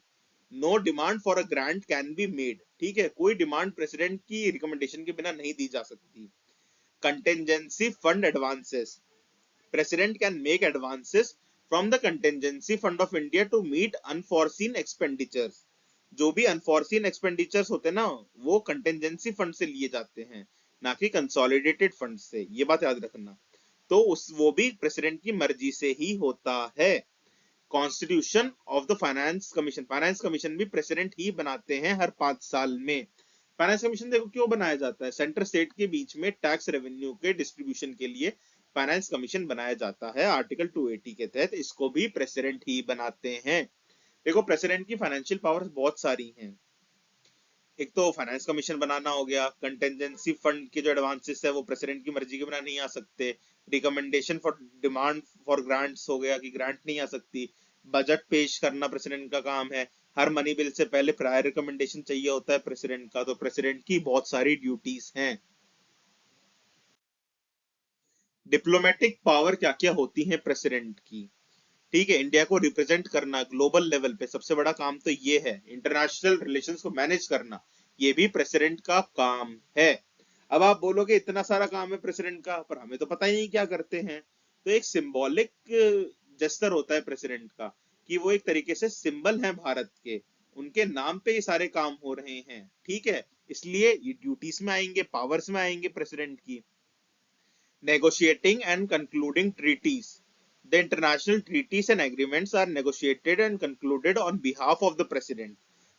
No demand for a grant can be made, ठीक है, कोई डिमांड प्रेसिडेंट की रिकमेंडेशन के बिना नहीं दी जा सकती। Contingency fund advances, president can make advances from the contingency fund of India to meet unforeseen expenditures. जो भी अनफॉरसीन एक्सपेंडिचर्स होते हैं ना, वो कंटेंजेंसी फंड से लिए जाते हैं, ना कि कंसोलिडेटेड फंड से, ये बात याद रखना। तो वो भी प्रेसिडेंट की मर्जी से ही होता है। Constitution of the finance commission, finance commission भी प्रेसिडेंट ही बनाते हैं हर 5 साल में। फाइनेंस कमीशन देखो क्यों बनाया जाता है, सेंटर स्टेट के बीच में टैक्स रेवेन्यू के डिस्ट्रीब्यूशन के लिए फाइनेंस कमीशन बनाया जाता है, आर्टिकल 280 के तहत इसको भी प्रेसिडेंट ही बनाते हैं। देखो प्रेसिडेंट की फाइनेंशियल पावर्स बहुत सारी हैं, एक तो फाइनेंस कमीशन बनाना हो गया, कंटेंजेंसी फंड के जो एडवांसेस है वो प्रेसिडेंट की मर्जी के बिना नहीं आ सकते, recommendation for demand for grants हो गया कि ग्रांट नहीं आ सकती, बजट पेश करना प्रेसिडेंट का काम है, हर मनी बिल से पहले प्रायर रिकमेंडेशन चाहिए होता है प्रेसिडेंट का, तो प्रेसिडेंट की बहुत सारी ड्यूटीज हैं। डिप्लोमेटिक पावर क्या क्या होती है प्रेसिडेंट की? ठीक है, इंडिया को रिप्रेजेंट करना ग्लोबल लेवल पे सबसे बड़ा काम तो ये है, इंटरनेशनल रिलेशंस को मैनेज करना ये भी प्रेसिडेंट का काम है। अब आप बोलोगे इतना सारा काम है प्रेसिडेंट का, पर हमें तो पता ही नहीं क्या करते हैं। तो एक सिंबॉलिक जेस्चर होता है प्रेसिडेंट का, कि वो एक तरीके से सिंबल है भारत के, उनके नाम पे ये सारे काम हो रहे हैं, ठीक है, इसलिए ये ड्यूटीज में आएंगे, पावर्स में आएंगे प्रेसिडेंट की। Negotiating and concluding treaties. The international treaties and agreements are negotiated and concluded on behalf of the president.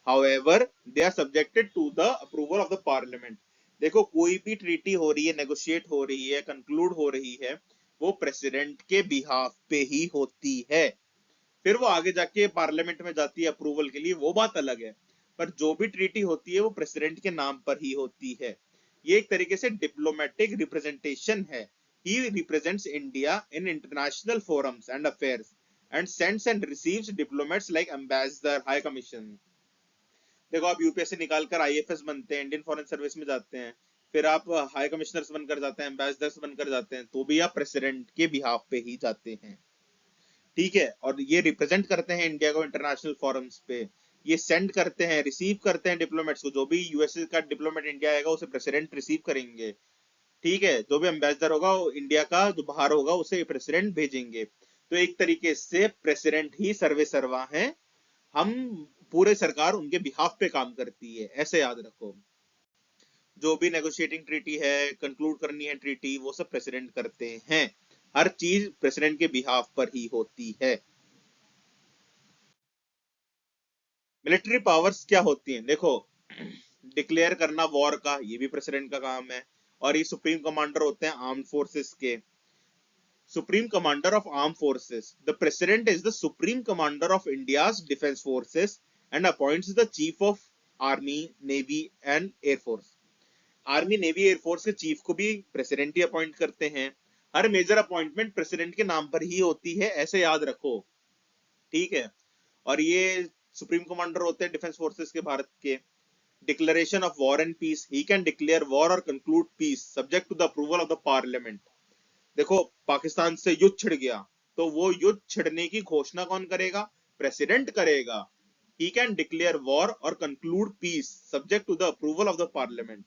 However, they are subjected to the approval of the parliament. देखो कोई भी treaty हो रही है, negotiate हो रही है, कंक्लूड हो रही है, वो प्रेसिडेंट के बिहाफ पे ही होती है। फिर वो आगे जाके पार्लियामेंट में जाती है अप्रूवल के लिए, वो बात अलग है, पर जो भी ट्रीटी होती है वो प्रेसिडेंट के नाम पर ही होती है। ये एक तरीके से डिप्लोमेटिक रिप्रेजेंटेशन है। He represents India in international forums and affairs and sends and receives diplomats like ambassador, high commission. देखो आप यूपीएससी निकाल कर आईएफएस बनते हैं, इंडियन फॉरेन सर्विस में जाते हैं, फिर आप हाई कमिश्नर्स बनकर जाते हैं, एम्बेसडर्स बनकर जाते हैं, तो भी आप प्रेसिडेंट के बिहाफ पे ही जाते हैं, ठीक है। और ये रिप्रेजेंट करते हैं इंडिया को इंटरनेशनल फोरम्स पे, ये सेंड करते हैं, रिसीव करते हैं डिप्लोमेट्स को, जो भी यूएसए का डिप्लोमेट इंडिया आएगा उसे प्रेसिडेंट रिसीव करेंगे, ठीक है, जो भी एम्बेसडर होगा इंडिया का जो बाहर होगा उसे प्रेसिडेंट भेजेंगे। तो एक तरीके से प्रेसिडेंट ही सर्वे सर्वा है, हम पूरे सरकार उनके बिहाफ पे काम करती है, ऐसे याद रखो। जो भी नेगोशिएटिंग ट्रीटी है, कंक्लूड करनी है ट्रीटी, वो सब प्रेसिडेंट करते हैं, हर चीज प्रेसिडेंट के बिहाफ पर ही होती है। मिलिट्री पावर्स क्या होती हैं? देखो डिक्लेयर करना वॉर का, ये भी प्रेसिडेंट का काम है, और ये सुप्रीम कमांडर होते हैं आर्म्ड फोर्सेस के। Supreme Commander of Armed Forces. The President is the Supreme Commander of India's Defense Forces and appoints the Chief of Army, Navy and Air Force. Army navy air force के chief को भी president ही appoint करते हैं। हर major appointment president के नाम पर ही होती है, ऐसे याद रखो, ठीक है। और ये सुप्रीम कमांडर होते हैं डिफेंस फोर्सेस के भारत के। Declaration of war and peace, he can declare war और conclude peace subject to the approval of the parliament. देखो पाकिस्तान से युद्ध छिड़ गया, तो वो युद्ध छिड़ने की घोषणा कौन करेगा? प्रेसिडेंट करेगा। ही कैन डिक्लेयर वॉर और conclude peace subject to the approval of the parliament.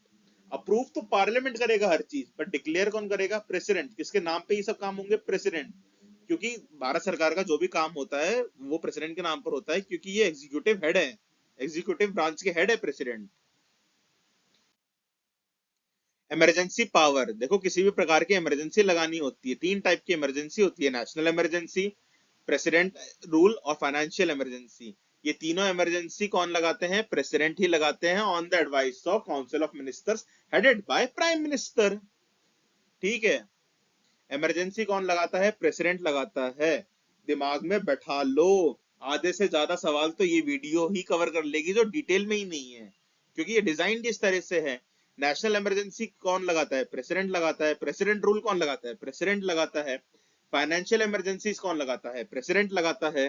Approve तो पार्लियामेंट करेगा हर चीज, पर डिक्लेयर कौन करेगा? प्रेसिडेंट। किसके नाम पे ये सब काम होंगे? प्रेसिडेंट। क्योंकि भारत सरकार का जो भी काम होता है वो प्रेसिडेंट के नाम पर होता है, क्योंकि ये एग्जीक्यूटिव हेड है, एग्जीक्यूटिव ब्रांच के हेड है प्रेसिडेंट। इमरजेंसी पावर, देखो किसी भी प्रकार की इमरजेंसी लगानी होती है, तीन टाइप की इमरजेंसी होती है, नेशनल इमरजेंसी, प्रेसिडेंट रूल और फाइनेंशियल इमरजेंसी। ये तीनों इमरजेंसी कौन लगाते हैं? प्रेसिडेंट ही लगाते हैं, on the advice of council of ministers headed by prime minister, ठीक है। इमरजेंसी कौन लगाता है? प्रेसिडेंट लगाता है। दिमाग में बैठा लो, आधे से ज्यादा सवाल तो ये वीडियो ही कवर कर लेगी जो डिटेल में ही नहीं है, क्योंकि ये डिजाइन इस तरह से है। नेशनल इमरजेंसी कौन लगाता है? प्रेसिडेंट लगाता है। प्रेसिडेंट रूल कौन लगाता है? प्रेसिडेंट लगाता है। फाइनेंशियल इमरजेंसी कौन लगाता है? प्रेसिडेंट लगाता है।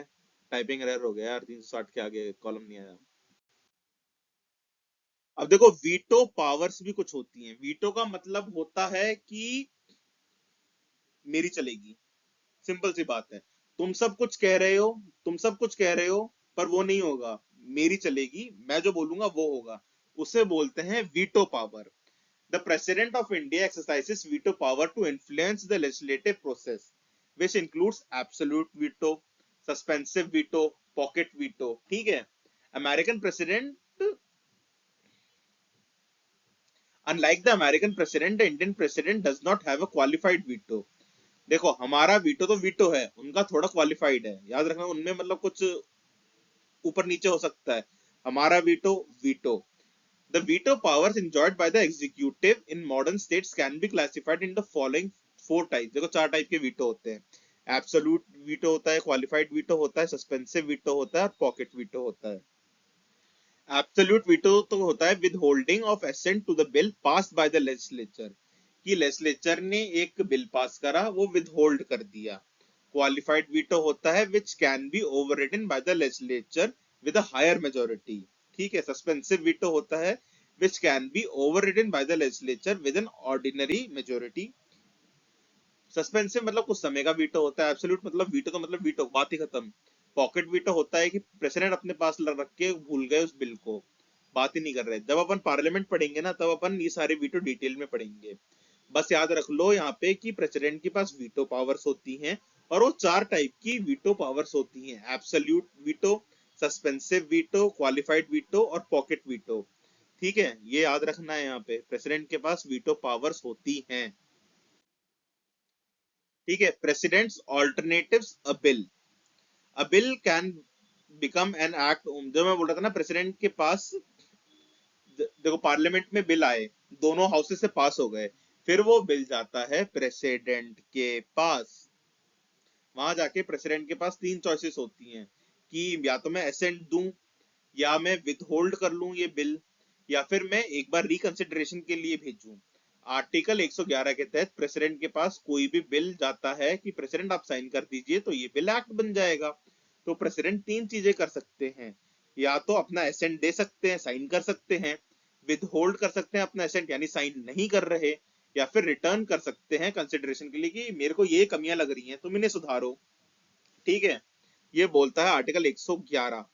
टाइपिंग एरर हो गया यार, 360 के आगे कॉलम नहीं आया। अब देखो वीटो पावर्स भी कुछ होती हैं। वीटो का मतलब होता है कि मेरी चलेगी, सिंपल सी बात है। तुम सब कुछ कह रहे हो, तुम सब कुछ कह रहे हो, पर वो नहीं होगा, मेरी चलेगी, मैं जो बोलूंगा वो होगा, उसे बोलते हैं veto power. The president of India exercises veto power to influence the legislative process which includes absolute veto, suspensive veto, pocket veto, ठीक है। American president, unlike the American president, the Indian president does not have a qualified veto. देखो हमारा veto तो veto है, उनका थोड़ा qualified है, याद रखना, उनमें मतलब कुछ ऊपर नीचे हो सकता है। हमारा veto veto. The veto powers enjoyed by the executive in modern states can be classified in the following four types। देखो चार टाइप के वीटो होते हैं। एब्सोल्यूट वीटो होता है, क्वालिफाइड वीटो होता है, सस्पेंसिव वीटो होता है और पॉकेट वीटो होता है। एब्सोल्यूट वीटो तो होता है withholding of assent to the bill passed by the legislature, कि लेजिस्लेचर ने एक बिल पास करा, वो विद होल्ड कर दिया। क्वालिफाइड वीटो होता है which can be overridden by the legislature with a higher majority. ठीक है। सस्पेंसिव वीटो होता है which can be overridden by the legislature with an ordinary majority. Suspensive मतलब कुछ समय का वीटो होता है। एब्सोल्यूट मतलब वीटो तो मतलब वीटो, बात ही खत्म। पॉकेट वीटो होता है कि प्रेसिडेंट अपने पास रख के भूल गए उस बिल को, बात ही नहीं कर रहे। जब अपन पार्लियामेंट पढ़ेंगे ना, तब अपन ये सारे वीटो डिटेल में पढ़ेंगे। बस याद रख लो यहाँ पे कि प्रेसिडेंट के पास वीटो पावर्स होती हैं, और वो चार टाइप की वीटो पावर्स होती हैं: absolute veto, suspensive veto, qualified veto और पॉकेट वीटो। ठीक है, ये याद रखना है। यहाँ पे प्रेसिडेंट के पास वीटो पावर्स होती हैं। ठीक है। President's alternatives a bill, a bill can become an act. जो मैं बोल रहा था ना, प्रेसिडेंट के पास, देखो पार्लियामेंट में बिल आए, दोनों हाउसेस से पास हो गए, फिर वो बिल जाता है प्रेसिडेंट के पास। वहां जाके प्रेसिडेंट के पास तीन चॉइसेस होती हैं कि या तो मैं एसेंट दूं, या मैं विथहोल्ड कर लूं ये बिल, या फिर मैं एक बार रिकंसिडरेशन के लिए भेजूं। आर्टिकल 111 के तहत प्रेसिडेंट के पास कोई भी बिल जाता है कि प्रेसिडेंट आप साइन कर दीजिए, तो ये बिल एक्ट बन जाएगा। तो प्रेसिडेंट तीन चीजें कर सकते हैं: या तो अपना एसेंट दे सकते हैं, साइन कर सकते हैं; विद होल्ड कर सकते हैं अपना एसेंट यानी साइन नहीं कर रहे; या फिर रिटर्न कर सकते हैं कंसिडरेशन के लिए कि मेरे को ये कमियां लग रही हैं, तुम इन्हें सुधारो। ठीक है, ये बोलता है आर्टिकल 111।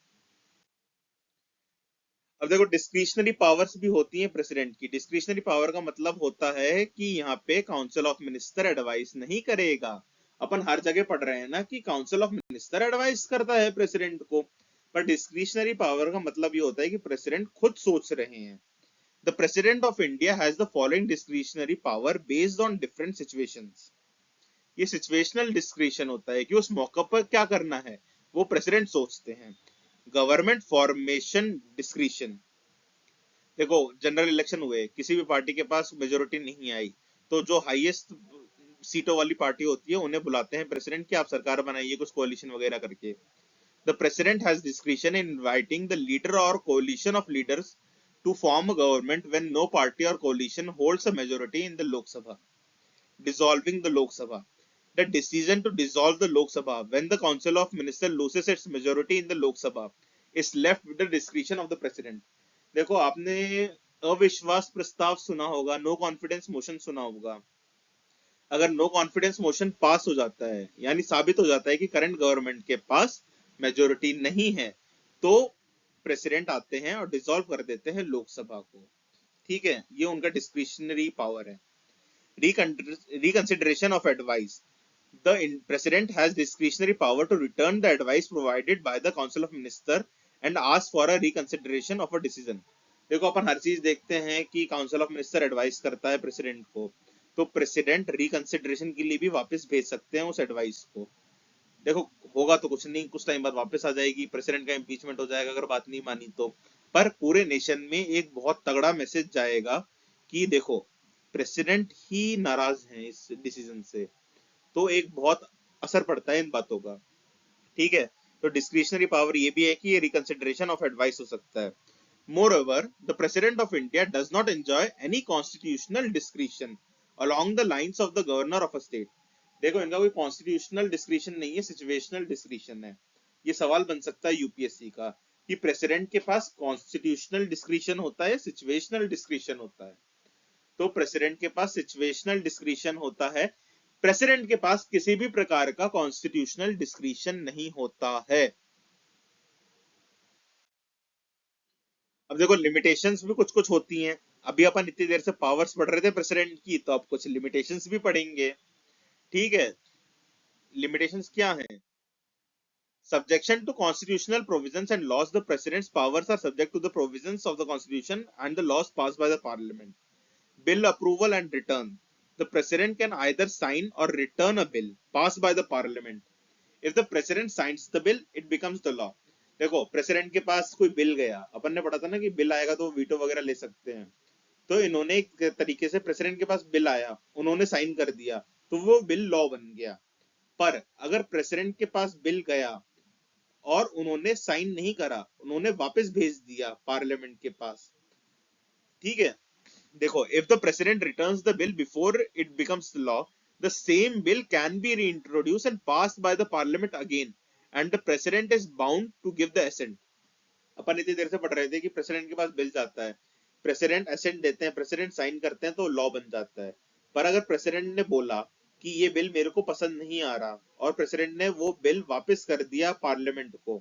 अब देखो, डिस्क्रिशनरी पावर्स भी होती हैं प्रेसिडेंट की। डिस्क्रिशनरी पावर का मतलब होता है कि यहाँ पे काउंसिल ऑफ मिनिस्टर एडवाइस नहीं करेगा। अपन हर जगह पढ़ रहे हैं ना कि काउंसिल ऑफ मिनिस्टर एडवाइस करता है प्रेसिडेंट को, पर डिस्क्रिशनरी पावर का मतलब ये होता है कि प्रेसिडेंट खुद सोच रहे हैं। The president of India has the following discretionary power based on different situations. ये सिचुएशनल डिस्क्रिशन होता है कि उस मौके पर क्या करना है, वो प्रेसिडेंट सोचते हैं। गवर्नमेंट फॉर्मेशन डिस्क्रिशन, देखो जनरल इलेक्शन हुए, किसी भी पार्टी के पास मेजोरिटी नहीं आई, तो जो हाईएस्ट सीटों वाली पार्टी होती है उन्हें बुलाते हैं प्रेसिडेंट कि आप सरकार बनाइए कुछ कोalition वगैरह करके। The president has discretion in inviting the leader और कोalition of leaders to form a government when no party और कोalition holds a majority in the Lok Sabha. Dissolving the Lok Sabha, the decision to dissolve the Lok Sabha when the Council of Ministers loses its majority in the Lok Sabha is left with the discretion of the President. देखो, आपने अविश्वास प्रस्ताव सुना होगा, no confidence motion सुना होगा। अगर no confidence motion pass हो जाता है, यानी साबित हो जाता है कि करंट गवर्नमेंट के पास मेजोरिटी नहीं है, तो प्रेसिडेंट आते हैं और डिसॉल्व कर देते हैं लोकसभा को। ठीक है, ये उनका डिस्क्रिशनरी पावर है। Reconsideration of advice, the president has discretionary power to return the advice provided by the council of minister and ask for a reconsideration of a decision. देखो, अपन हर चीज देखते हैं कि काउंसिल ऑफ मिनिस्टर एडवाइस करता है president को, तो president reconsideration के लिए भी वापस भेज सकते हैं उस एडवाइस को। देखो, होगा तो कुछ नहीं, कुछ टाइम बाद वापस आ जाएगी, प्रेसिडेंट का इम्पीचमेंट हो जाएगा अगर बात नहीं मानी तो। पर पूरे नेशन में एक बहुत तगड़ा मैसेज जाएगा कि देखो, प्रेसिडेंट ही नाराज हैं इस डिसीजन से, तो एक बहुत असर पड़ता है इन बातों का। ठीक है, तो डिस्क्रिशनरी पावर ये भी है कि ये रिकंसिडरेशन ऑफ एडवाइस हो सकता है। Moreover, the President of India does not enjoy any constitutional discretion along the lines of the governor of a state. देखो, इनका कोई कॉन्स्टिट्यूशनल डिस्क्रिशन नहीं है, सिचुएशनल डिस्क्रिशन है। ये सवाल बन सकता है यूपीएससी का कि प्रेसिडेंट के पास कॉन्स्टिट्यूशनल डिस्क्रिशन होता है, सिचुएशनल डिस्क्रिशन होता है। तो प्रेसिडेंट के पास सिचुएशनल डिस्क्रिशन होता है, प्रेसिडेंट के पास किसी भी प्रकार का कॉन्स्टिट्यूशनल डिस्क्रिशन नहीं होता है। अब देखो, लिमिटेशंस भी कुछ कुछ होती हैं। अभी अपन इतनी देर से पावर्स पढ़ रहे थे प्रेसिडेंट की, तो अब कुछ लिमिटेशंस भी पढ़ेंगे। ठीक है, लिमिटेशंस क्या हैं? Subjection to constitutional provisions and laws, the president's powers are subject to the provisions of the constitution and the laws passed by the parliament. Bill approval and return, the president can either sign or return a bill passed by the parliament. If the president signs the bill, it becomes the law. देखो, president के पास कोई bill गया, अपन ने पढ़ा था ना कि bill आएगा तो वीटो वगैरह ले सकते हैं, तो इन्होंने एक तरीके से प्रेसिडेंट के पास बिल आया, उन्होंने साइन कर दिया, तो वो बिल लॉ बन गया। पर अगर प्रेसिडेंट के पास बिल गया और उन्होंने साइन नहीं करा, उन्होंने वापस भेज दिया पार्लियामेंट के पास, ठीक है। देखो, if the president returns the bill before it becomes law, the same bill can be reintroduce and passed by the parliament again and the president is bound to give the assent. अपन इतनी देर से पढ़ रहे थे कि president के पास bill जाता है, प्रेसिडेंट एसेंट देते हैं, प्रेसिडेंट साइन करते हैं तो लॉ बन जाता है। पर अगर प्रेसिडेंट ने बोला कि ये बिल मेरे को पसंद नहीं आ रहा और प्रेसिडेंट ने वो बिल वापस कर दिया पार्लियामेंट को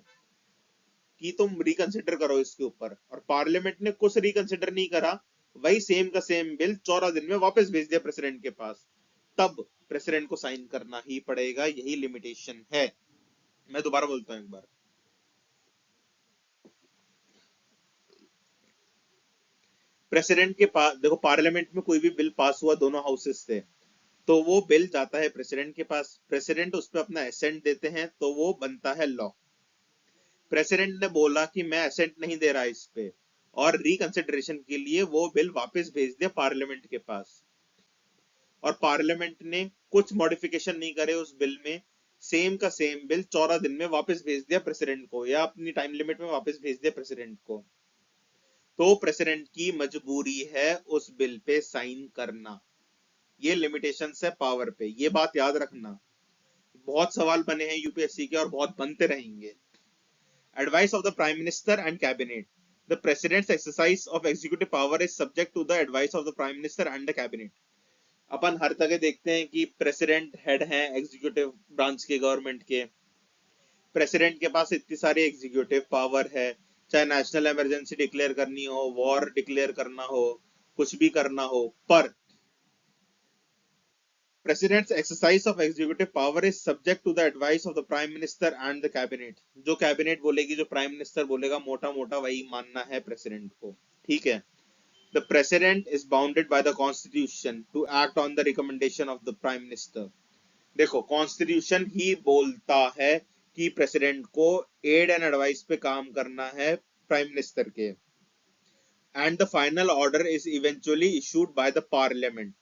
कि तुम रिकंसिडर करो इसके ऊपर, और पार्लियामेंट ने कुछ रिकंसिडर नहीं करा, वही सेम का सेम बिल 14 दिन में वापस भेज दिया प्रेसिडेंट के पास, तब प्रेसिडेंट को साइन करना ही पड़ेगा। यही लिमिटेशन है। मैं दोबारा बोलता हूं एक बार, प्रेसिडेंट के पास, देखो पार्लियामेंट में कोई भी बिल पास हुआ दोनों हाउसेस से, तो वो बिल जाता है प्रेसिडेंट के पास, प्रेसिडेंट उस पर अपना एसेंट देते हैं तो वो बनता है लॉ। प्रेसिडेंट ने बोला कि मैं एसेंट नहीं दे रहा इस पे, और रिकंसिडरेशन के लिए वो बिल वापस भेज दिया पार्लियामेंट के पास, और पार्लियामेंट ने कुछ मॉडिफिकेशन नहीं करे उस बिल में, सेम का सेम बिल 14 दिन में वापस भेज दिया प्रेसिडेंट को, या अपनी टाइम लिमिट में वापस भेज दिया प्रेसिडेंट को, तो प्रेसिडेंट की मजबूरी है उस बिल पे साइन करना। ये लिमिटेशंस है पावर पे, ये बात याद रखना। बहुत सवाल बने हैं यूपीएससी के और बहुत बनते रहेंगे। Advice of the prime minister and cabinet, the president's exercise of executive power is subject to the advice of the prime minister and the cabinet. अपन हर जगह देखते हैं कि प्रेसिडेंट हेड हैं एग्जीक्यूटिव ब्रांच के, गवर्नमेंट के, प्रेसिडेंट के पास इतनी सारी एग्जीक्यूटिव पावर है, चाहे नेशनल इमरजेंसी डिक्लेयर करनी हो, वॉर डिक्लेयर करना हो, कुछ भी करना हो, पर President's exercise of executive power is subject to the advice of the Prime Minister and the Cabinet. जो कैबिनेट बोलेगी, जो प्राइम मिनिस्टर बोलेगा, मोटा मोटा वही मानना है प्रेसिडेंट को, ठीक है। The President is bounded by the Constitution to act on the recommendation of the Prime Minister. देखो, कॉन्स्टिट्यूशन ही बोलता है कि प्रेसिडेंट को एड एंड एडवाइस पे काम करना है प्राइम मिनिस्टर के, and the final order is eventually issued by the parliament.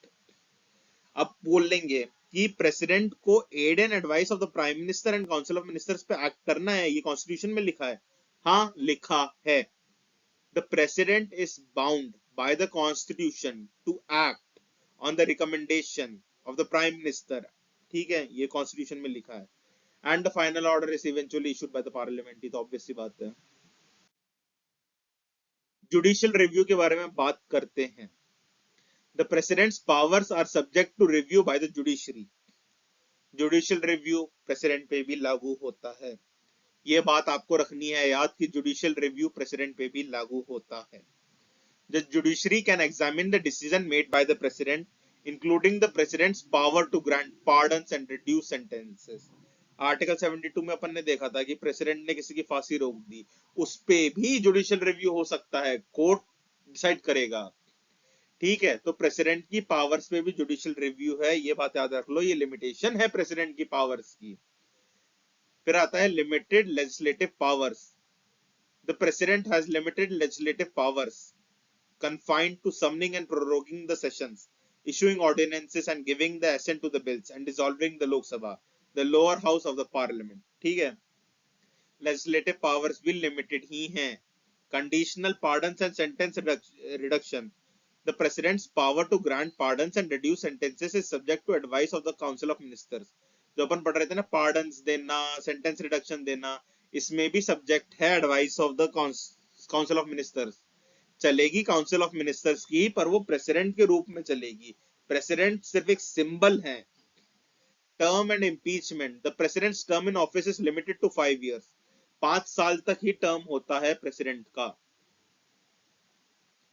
अब बोलेंगे कि प्रेसिडेंट को aid and advice of the prime minister and council of ministers पे एक्ट करना है, ये कॉन्स्टिट्यूशन में लिखा है। हाँ, लिखा है। The president is bound by the constitution to act on the recommendation of the prime minister, ठीक है, ये कॉन्स्टिट्यूशन में लिखा है। And the final order is eventually issued by the parliament, ये तो ऑब्वियस सी बात है। जुडिशियल रिव्यू के बारे में बात करते हैं। The president's powers are subject to review by the judiciary. Judicial review president पे भी लागू होता है। ये बात आपको रखनी है याद कि जुडिशियल रिव्यू प्रेसिडेंट पे भी लागू होता है। The judiciary can examine the decision made by the president, including the president's power to grant pardons and reduce sentences. Article 72 में अपन ने देखा था कि प्रेसिडेंट ने किसी की फांसी रोक दी, उस पे भी जुडिशियल रिव्यू हो सकता है, कोर्ट डिसाइड करेगा, ठीक है। तो प्रेसिडेंट की पावर्स पे भी जुडिशियल रिव्यू है, ये बात याद रख लो, ये लिमिटेशन है प्रेसिडेंट की पावर्स की। फिर आता है limited legislative powers. The president has limited legislative powers confined to summoning and proroguing the sessions, issuing ordinances and giving the assent to the bills and dissolving the Lok Sabha, the lower house of the parliament, ठीक है। legislative powers भी limited ही हैं। conditional pardons and sentence reduction, the president's power to grant pardons and reduce sentences is subject to advice of the council of ministers. जो अपन पढ़ रहे थे ना, pardons देना, sentence reduction देना, इसमें भी subject है advice of the council of ministers। चलेगी काउंसिल ऑफ मिनिस्टर्स की, पर वो प्रेसिडेंट के रूप में चलेगी। प्रेसिडेंट सिर्फ एक सिंबल है। Term and impeachment, the president's term in office is limited to 5 years। 5 साल तक ही टर्म होता है प्रेसिडेंट का।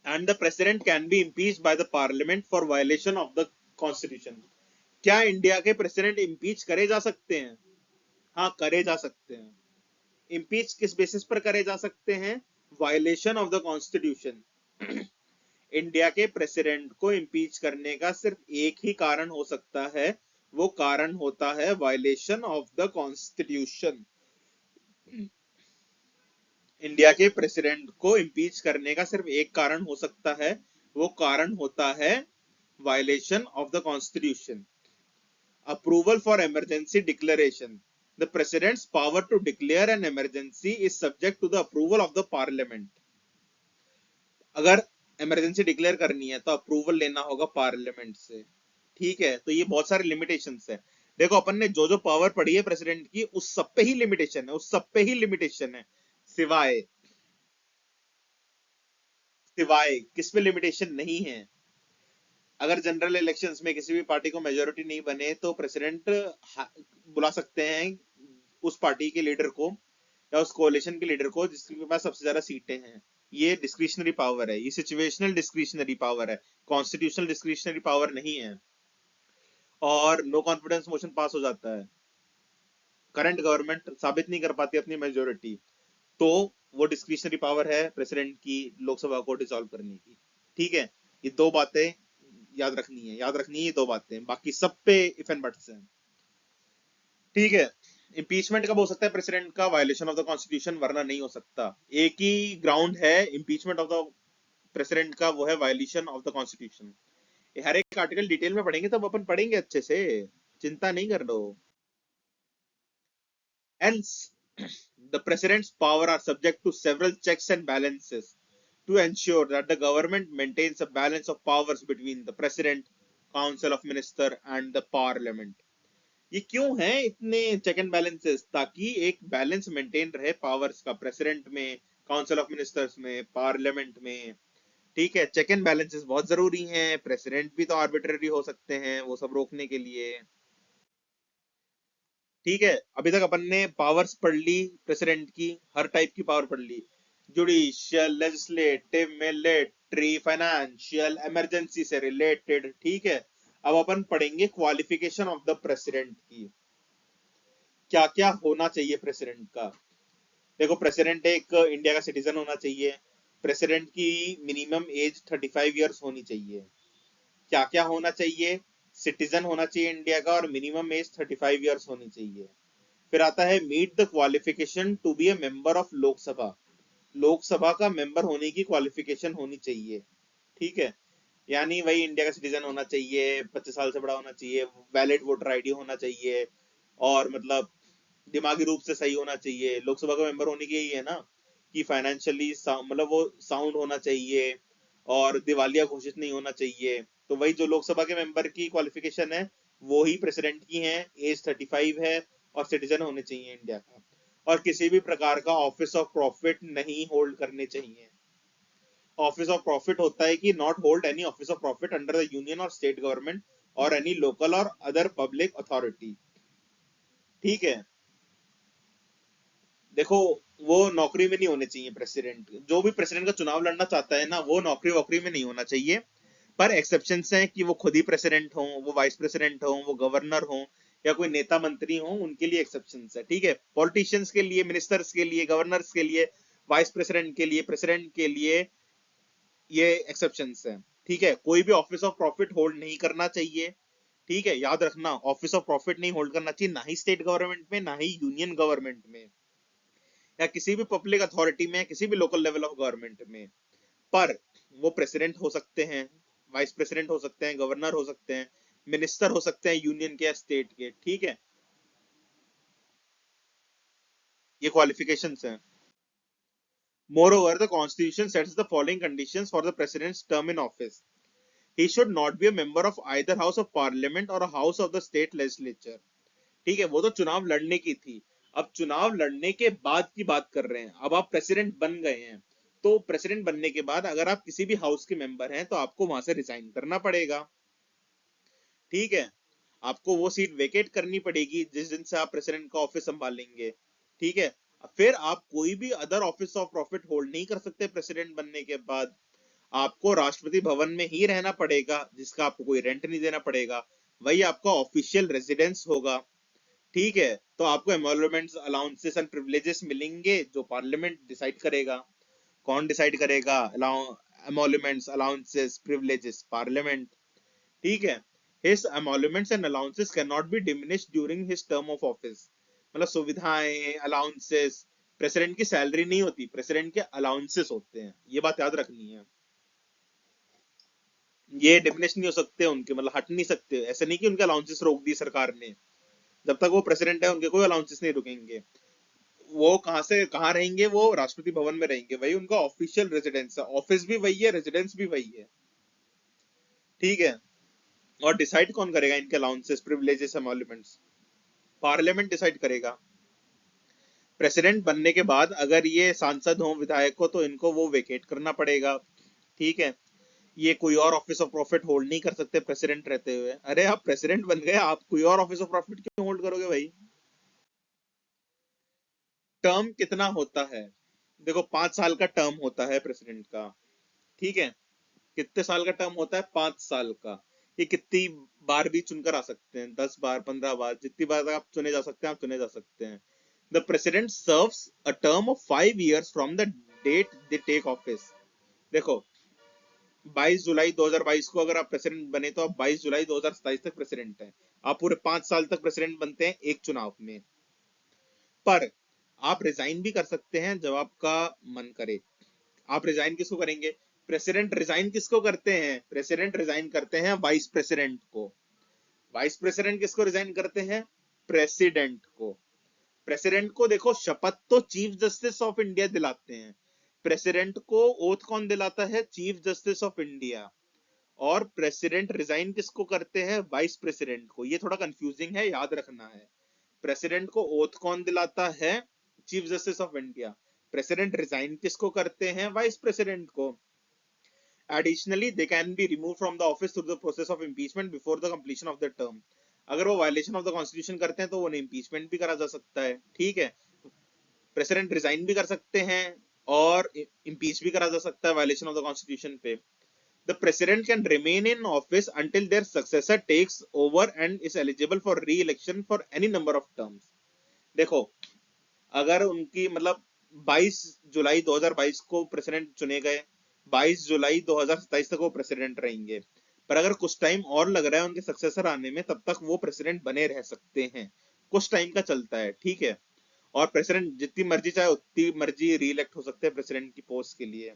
And the president can be impeached bye the parliament for violation of the constitution. क्या इंडिया के प्रेसिडेंट इम्पीच करे जा सकते हैं? हाँ, करे जा सकते हैं। इम्पीच किस बेसिस पर करे जा सकते हैं? Violation of the constitution. India के प्रेसिडेंट को इम्पीच करने का सिर्फ एक ही कारण हो सकता है, वो कारण होता है violation of the constitution. India के प्रेसिडेंट को इम्पीच करने का सिर्फ एक कारण हो सकता है, वो कारण होता है violation of the constitution. Approval for emergency declaration, The president's power to declare an emergency is subject to the approval of the parliament. अगर इमरजेंसी डिक्लेयर करनी है तो अप्रूवल लेना होगा पार्लियामेंट से, ठीक है। तो ये बहुत सारे लिमिटेशंस है। देखो अपन ने जो जो पावर पढ़ी है प्रेसिडेंट की, उस सब पे ही लिमिटेशन है, उस सब पे ही लिमिटेशन है, सिवाय सिवाय किस पे लिमिटेशन नहीं है। अगर जनरल इलेक्शंस में किसी भी पार्टी को मेजोरिटी नहीं बने तो प्रेसिडेंट बुला सकते हैं उस पार्टी के लीडर को या उस कोalition के लीडर को जिसके पास सबसे ज्यादा सीटें हैं। ये डिस्क्रिशनरी पावर है, ये सिचुएशनल डिस्क्रिशनरी पावर है, कॉन्स्टिट्यूशनल डिस्क्रिशनरी पावर नहीं है। और नो कॉन्फिडेंस मोशन पास हो जाता है, करंट गवर्नमेंट साबित नहीं कर पाती अपनी मेजोरिटी, तो वो डिस्क्रिशनरी पावर है प्रेसिडेंट की लोकसभा को डिसॉल्व करने की, ठीक है। ये दो बातें याद रखनी है, याद रखनी है ये दो बातें, बाकी सब पे इफ एंड बट्स हैं, ठीक है। इम्पीचमेंट कब हो सकता है प्रेसिडेंट का? वायलेशन ऑफ द कॉन्स्टिट्यूशन, वरना नहीं हो सकता। एक ही ग्राउंड है इम्पीचमेंट ऑफ द प्रेसिडेंट का, वो है वायलेशन ऑफ द कॉन्स्टिट्यूशन। हर एक आर्टिकल डिटेल में पढ़ेंगे तब अपन पढ़ेंगे अच्छे से, चिंता नहीं कर लो। Hence, the president's power are subject to several checks and balances to ensure that the government maintains a balance of powers between the president, council of minister and the parliament. ये क्यों है इतने चेक एंड बैलेंसेस? ताकि एक balance maintain रहे powers का, president में, council of ministers में, पार्लियामेंट में, ठीक है। चेक एंड बैलेंसेस बहुत जरूरी हैं, प्रेसिडेंट भी तो आर्बिट्ररी हो सकते हैं, वो सब रोकने के लिए, ठीक है। अभी तक अपन ने पावर्स पढ़ ली प्रेसिडेंट की, हर टाइप की पावर पढ़ ली, judicial, legislative, military, financial, emergency से रिलेटेड, ठीक है। अब अपन पढ़ेंगे क्वालिफिकेशन ऑफ द प्रेसिडेंट की, क्या क्या होना चाहिए प्रेसिडेंट का। देखो प्रेसिडेंट एक इंडिया का सिटीजन होना चाहिए, प्रेसिडेंट की मिनिमम एज 35 ईयर्स होनी चाहिए। क्या क्या होना चाहिए? सिटीजन होना चाहिए इंडिया का और मिनिमम एज 35 ईयर्स होनी चाहिए। फिर आता है meet the qualification to be a member of Lok Sabha, Lok Sabha का मेंबर होने की क्वालिफिकेशन होनी चाहिए, ठीक है। यानी वही इंडिया का सिटीजन होना चाहिए, 25 साल से बड़ा होना चाहिए, वैलिड वोटर आईडी होना चाहिए, और मतलब दिमागी रूप से सही होना चाहिए। लोकसभा का मेंबर होने की यही है ना कि फाइनेंशियली मतलब वो साउंड होना चाहिए और दिवालिया घोषित नहीं होना चाहिए। तो वही जो लोकसभा के मेंबर की क्वालिफिकेशन है वो ही प्रेसिडेंट की है, एज 35 है और सिटीजन होने चाहिए इंडिया का, और किसी भी प्रकार का ऑफिस ऑफ प्रॉफिट नहीं होल्ड करने चाहिए। ऑफिस ऑफ प्रॉफिट होता है कि not hold any office of profit under the union और स्टेट गवर्नमेंट और एनी लोकल और अदर पब्लिक अथॉरिटी, ठीक है। देखो वो नौकरी में नहीं होने चाहिए प्रेसिडेंट, जो भी प्रेसिडेंट का चुनाव लड़ना चाहता है ना वो नौकरी वोकरी में नहीं होना चाहिए। पर एक्सेप्शंस हैं कि वो खुद ही प्रेसिडेंट हो, वो वाइस प्रेसिडेंट हो, वो गवर्नर हो या कोई नेता मंत्री हो, उनके लिए एक्सेप्शंस है, ठीक है। पॉलिटिशियंस के लिए, मिनिस्टर्स के लिए, गवर्नर्स के लिए, वाइस प्रेसिडेंट के लिए, प्रेसिडेंट के लिए ये एक्सेप्शंस है, ठीक है। कोई भी ऑफिस ऑफ प्रॉफिट होल्ड नहीं करना चाहिए, ठीक है। याद रखना ऑफिस ऑफ प्रॉफिट नहीं होल्ड करना चाहिए, ना ही स्टेट गवर्नमेंट में ना ही यूनियन गवर्नमेंट में या किसी भी पब्लिक अथॉरिटी में, किसी भी लोकल लेवल ऑफ गवर्नमेंट में। पर वो प्रेसिडेंट हो सकते हैं, वाइस प्रेसिडेंट हो सकते हैं, गवर्नर हो सकते हैं, मिनिस्टर हो सकते हैं यूनियन के या स्टेट के, ठीक है। ये क्वालिफिकेशंस हैं। Moreover, the Constitution sets the following conditions for the President's term in office. He should not be a member of either House of Parliament or a House of the State Legislature. ठीक है, वो तो चुनाव लड़ने की थी। अब चुनाव लड़ने के बाद की बात कर रहे हैं, अब आप प्रेसिडेंट बन गए हैं, तो प्रेसिडेंट बनने के बाद अगर आप किसी भी हाउस के मेंबर हैं तो आपको वहां से रिजाइन करना पड़ेगा, ठीक है। आपको वो सीट वेकेट करनी पड़ेगी जिस दिन से आप प्रेसिडेंट का ऑफिस संभालेंगे, ठीक है। फिर आप कोई भी other office of profit hold नहीं कर सकते प्रेसिडेंट बनने के बाद। आपको राष्ट्रपति भवन में ही रहना पड़ेगा जिसका आपको कोई रेंट नहीं देना पड़ेगा, वही आपका ऑफिशियल रेजिडेंस होगा, ठीक है। तो आपको एमोलमेंट्स, अलाउंसेस एंड प्रिविलेजेस मिलेंगे जो पार्लियामेंट डिसाइड करेगा। कौन डिसाइड करेगा? एमोलमेंट्स, अलाउंसेस, प्रिविलेजेस, पार्लियामेंट, ठीक है। His emoluments and allowances cannot be diminished during his term of office. मतलब सुविधाएं, अलाउंसेस, प्रेसिडेंट की सैलरी नहीं होती, प्रेसिडेंट के अलाउंसेस होते हैं, ये बात याद रखनी है। ये डिमिनिश नहीं हो सकते उनके, मतलब हट नहीं सकते, ऐसे नहीं कि उनके अलाउंसेस रोक दी सरकार ने, जब तक वो प्रेसिडेंट है उनके कोई अलाउंसेस नहीं रुकेंगे। वो कहाँ से कहाँ रहेंगे, वो राष्ट्रपति भवन में रहेंगे, वही उनका ऑफिशियल रेजिडेंस है, ऑफिस भी वही है, रेजिडेंस भी वही है, ठीक है। और डिसाइड कौन करेगा इनके अलाउंसेस, प्रिविलेजेस, एमोल्यूमेंट्स? पार्लियामेंट डिसाइड करेगा। प्रेसिडेंट बनने के बाद अगर ये सांसद हो, विधायक हो, तो इनको वो वेकेट करना पड़ेगा, ठीक है। ये कोई और ऑफिस ऑफ प्रॉफिट होल्ड नहीं कर सकते प्रेसिडेंट रहते हुए। अरे आप प्रेसिडेंट बन गए, आप कोई और ऑफिस ऑफ प्रॉफिट क्यों होल्ड करोगे भाई? टर्म कितना होता है? देखो 5 साल का टर्म होता है प्रेसिडेंट का, ठीक है। कितने साल का टर्म होता है? 5 साल का। ये कितनी बार भी चुनकर आ सकते हैं, 10 बार, 15 बार, जितनी बार आप चुने जा सकते हैं, आप चुने जा सकते हैं। The president serves a term of 5 years from the date they take office. देखो 22 जुलाई 2022 को अगर आप प्रेसिडेंट बने तो आप 22 जुलाई 2027 तक प्रेसिडेंट हैं। आप पूरे 5 साल तक प्रेसिडेंट बनते हैं एक चुनाव में। पर आप रिजाइन भी कर सकते हैं जब आपका मन करे। आप रिजाइन किसको करेंगे? प्रेसिडेंट रिजाइन किसको करते हैं? प्रेसिडेंट रिजाइन करते हैं वाइस प्रेसिडेंट को। वाइस प्रेसिडेंट किसको रिजाइन करते हैं? प्रेसिडेंट को। प्रेसिडेंट को देखो शपथ तो चीफ जस्टिस ऑफ इंडिया दिलाते हैं। प्रेसिडेंट को ओथ कौन दिलाता है? Chief justice of India. और प्रेसिडेंट रिजाइन किसको करते हैं? वाइस प्रेसिडेंट को। ये थोड़ा कंफ्यूजिंग है, याद रखना है। प्रेसिडेंट को ओथ कौन दिलाता है? Chief justice of India. President resign किसको करते हैं? वाइस प्रेसिडेंट को। Additionally they can be remove from the office through the process of impeachment before the completion of the term. अगर वो वायलेशन ऑफ द कॉन्स्टिट्यूशन करते हैं तो उन्हें इम्पीचमेंट भी करा जा सकता है, ठीक है। प्रेसिडेंट रिजाइन भी कर सकते हैं और इम्पीच भी करा जा सकता है वायलेशन ऑफ द कॉन्स्टिट्यूशन पे। The president can remain in office until their successor takes over and is eligible for re-election for any number of terms. देखो अगर उनकी मतलब 22 जुलाई 2022 को प्रेसिडेंट चुने गए, 22 जुलाई 2027 तक वो प्रेसिडेंट रहेंगे। पर अगर कुछ टाइम और लग रहा है उनके सक्सेसर आने में, तब तक वो प्रेसिडेंट बने रह सकते हैं। कुछ टाइम का चलता है, ठीक है। और प्रेसिडेंट जितनी मर्जी चाहे उतनी मर्जी री इलेक्ट हो सकते हैं प्रेसिडेंट की पोस्ट के लिए।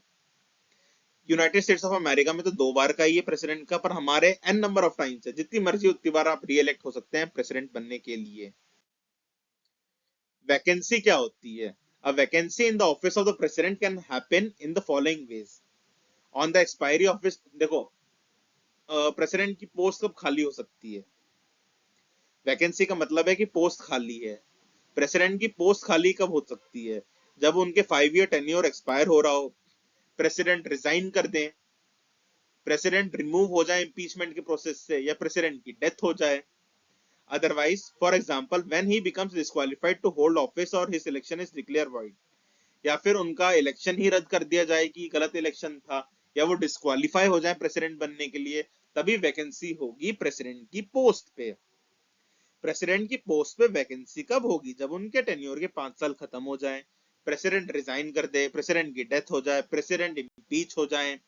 यूनाइटेड स्टेट्स ऑफ अमेरिका में तो 2 बार का ही है प्रेसिडेंट का, पर हमारे एन नंबर ऑफ टाइम्स है, जितनी मर्जी उतनी बार आप री इलेक्ट हो सकते हैं प्रेसिडेंट बनने के लिए। वैकेंसी क्या होती है? अ vacancy in the office of the president can happen in the following veg. On the expiry office, देखो प्रेसिडेंट की पोस्ट कब खाली हो सकती है? वैकेंसी का मतलब है कि पोस्ट खाली है। प्रेसिडेंट की पोस्ट खाली कब हो सकती है? जब उनके 5 year टेन्योर एक्सपायर हो रहा हो, प्रेसिडेंट रिजाइन कर दें, प्रेसिडेंट रिमूव हो जाए इंपीचमेंट के प्रोसेस से, या प्रेसिडेंट की डेथ हो जाए। Otherwise for example when he becomes disqualified to hold office और his election is declare void. या फिर उनका इलेक्शन ही रद्द कर दिया जाए कि गलत इलेक्शन था, या वो डिस्क्वालीफाई हो जाए प्रेसिडेंट बनने के लिए, तभी वैकेंसी होगी प्रेसिडेंट की पोस्ट पे। प्रेसिडेंट की पोस्ट पे वैकेंसी कब होगी? जब उनके टेन्योर के 5 साल खत्म हो जाए, प्रेसिडेंट रिजाइन कर दे, प्रेसिडेंट की डेथ हो जाए, प्रेसिडेंट इम्पीच हो जाए,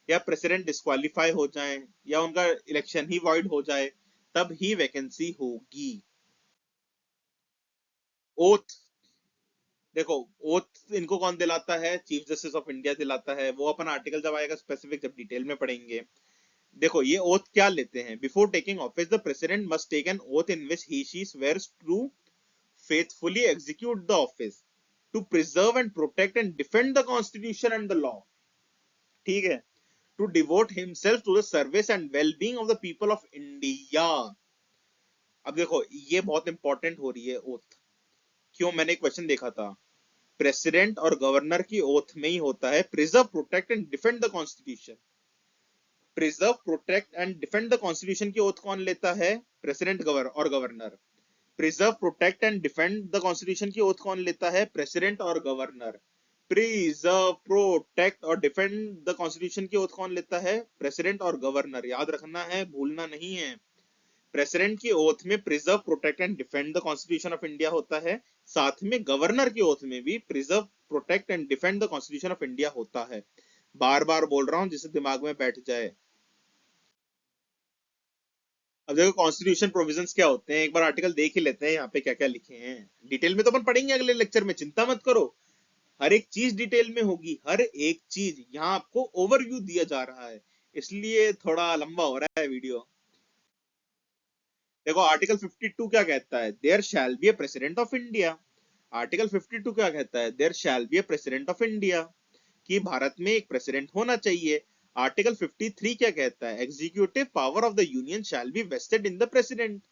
या प्रेसिडेंट डिस्क्वालीफाई हो जाए, या उनका इलेक्शन ही वॉइड हो जाए, तब ही वैकेंसी होगी। ओथ, देखो ओथ इनको कौन दिलाता है? चीफ जस्टिस ऑफ इंडिया दिलाता है। वो अपन आर्टिकल जब आएगा स्पेसिफिक, जब डिटेल में पढ़ेंगे। देखो ये ओथ क्या लेते हैं? Before taking office the president must take an oath in which he she swears to faithfully execute the office to preserve and protect and defend the constitution and the law, ठीक है। to devote himself to the service and well-being of the people of India। अब देखो ये बहुत important हो रही है oath. क्यों? मैंने एक क्वेश्चन देखा था, प्रेसिडेंट और गवर्नर की ओथ में ही होता है preserve protect and defend the constitution. Preserve protect and defend the constitution की ओथ कौन लेता है? प्रेसिडेंट और governor. Preserve protect and defend the constitution की ओथ कौन लेता है? प्रेसिडेंट और गवर्नर। प्रिजर्व प्रोटेक्ट और डिफेंड द कॉन्स्टिट्यूशन की ओथ कौन लेता है? प्रेसिडेंट और गवर्नर। याद रखना है, भूलना नहीं है। प्रेसिडेंट की ओथ में preserve protect and defend the constitution of India होता है, साथ में गवर्नर की ओथ में भी preserve protect and defend the constitution of India होता है। बार बार बोल रहा हूं जिससे दिमाग में बैठ जाए। अब देखो कॉन्स्टिट्यूशन प्रोविजंस क्या होते हैं, एक बार आर्टिकल देख ही लेते हैं यहाँ पे क्या क्या लिखे हैं। डिटेल में तो अपन पढ़ेंगे अगले लेक्चर में, चिंता मत करो। हर एक चीज डिटेल में होगी, हर एक चीज। यहाँ आपको ओवरव्यू दिया जा रहा है, इसलिए थोड़ा लंबा हो रहा है वीडियो। देखो आर्टिकल 52 क्या कहता है, there shall be a president of India. Article 52 क्या कहता है, there shall be a president of India, कि भारत में एक प्रेसिडेंट होना चाहिए। आर्टिकल 53 क्या कहता है, executive power of the union shall be vested in the president.